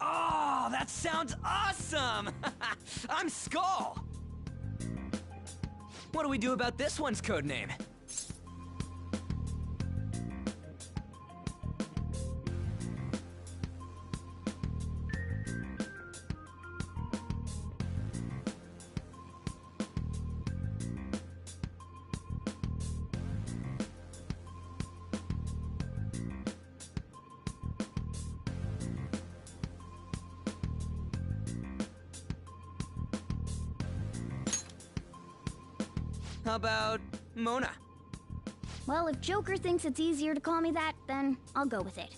Oh, that sounds awesome! I'm Skull! What do we do about this one's codename? How about Mona? Well, if Joker thinks it's easier to call me that, then I'll go with it.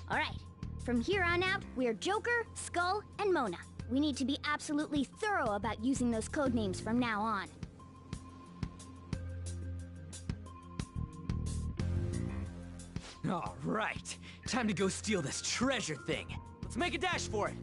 Alright, from here on out, we're Joker, Skull, and Mona. We need to be absolutely thorough about using those codenames from now on. Alright, time to go steal this treasure thing. Let's make a dash for it!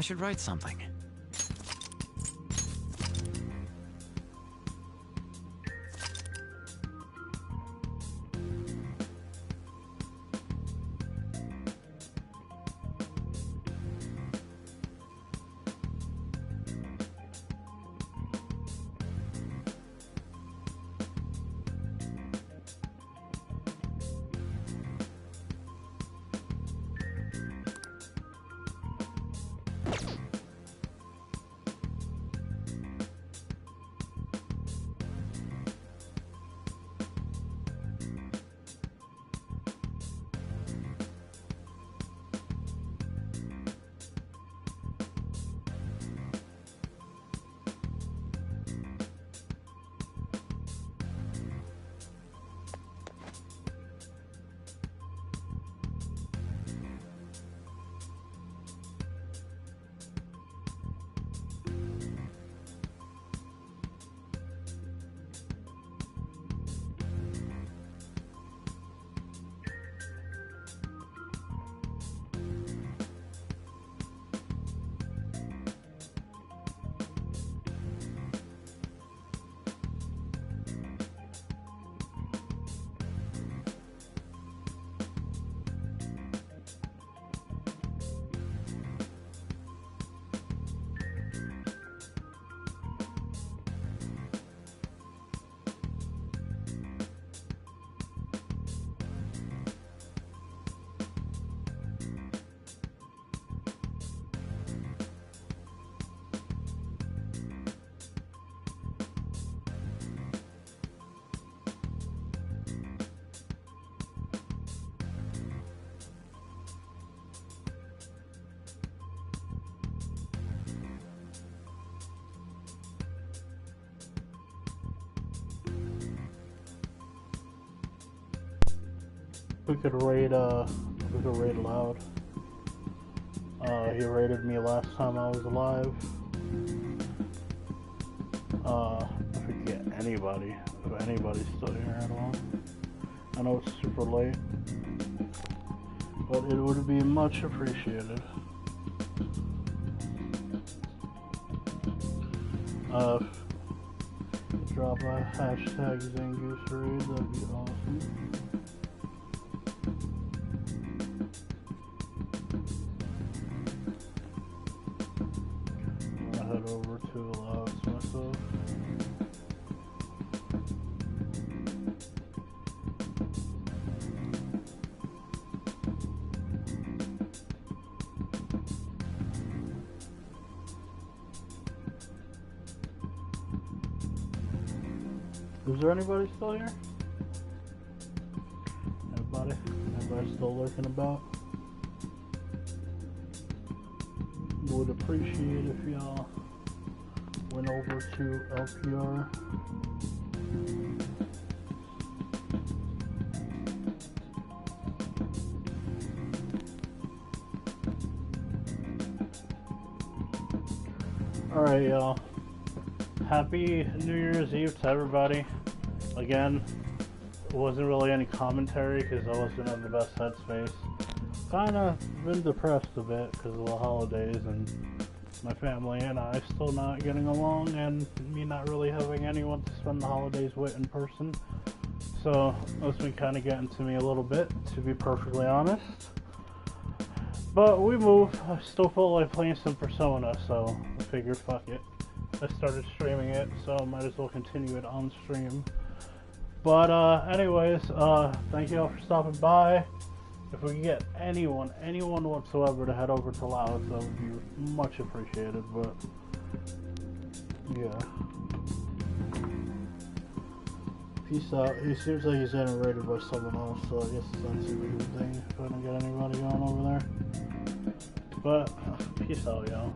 should write something. We could raid Loud. He raided me last time I was alive. If we get anybody, if anybody's still here at all. I know it's super late, but it would be much appreciated. Drop a hashtag Zangoose raid, that'd be awesome. I'm gonna head over to Louds myself. Is there anybody still here? Anybody? Anybody still lurking about? Would appreciate if y'all went over to LPR. Alright, y'all. Happy New Year's Eve to everybody. Again, it wasn't really any commentary because I wasn't in the best headspace. Kinda been depressed a bit because of the holidays and my family and I still not getting along and me not really having anyone to spend the holidays with in person. So that's been kind of getting to me a little bit, to be perfectly honest. But we move. I still feel like playing some Persona, so I figured fuck it. I started streaming it, so I might as well continue it on stream. But anyways, thank you all for stopping by. If we can get anyone whatsoever to head over to Laos, that would be much appreciated, but yeah. Peace out. He seems like he's getting raided by someone else, so I guess it's not too big of a thing if I don't get anybody going over there. But, peace out, y'all.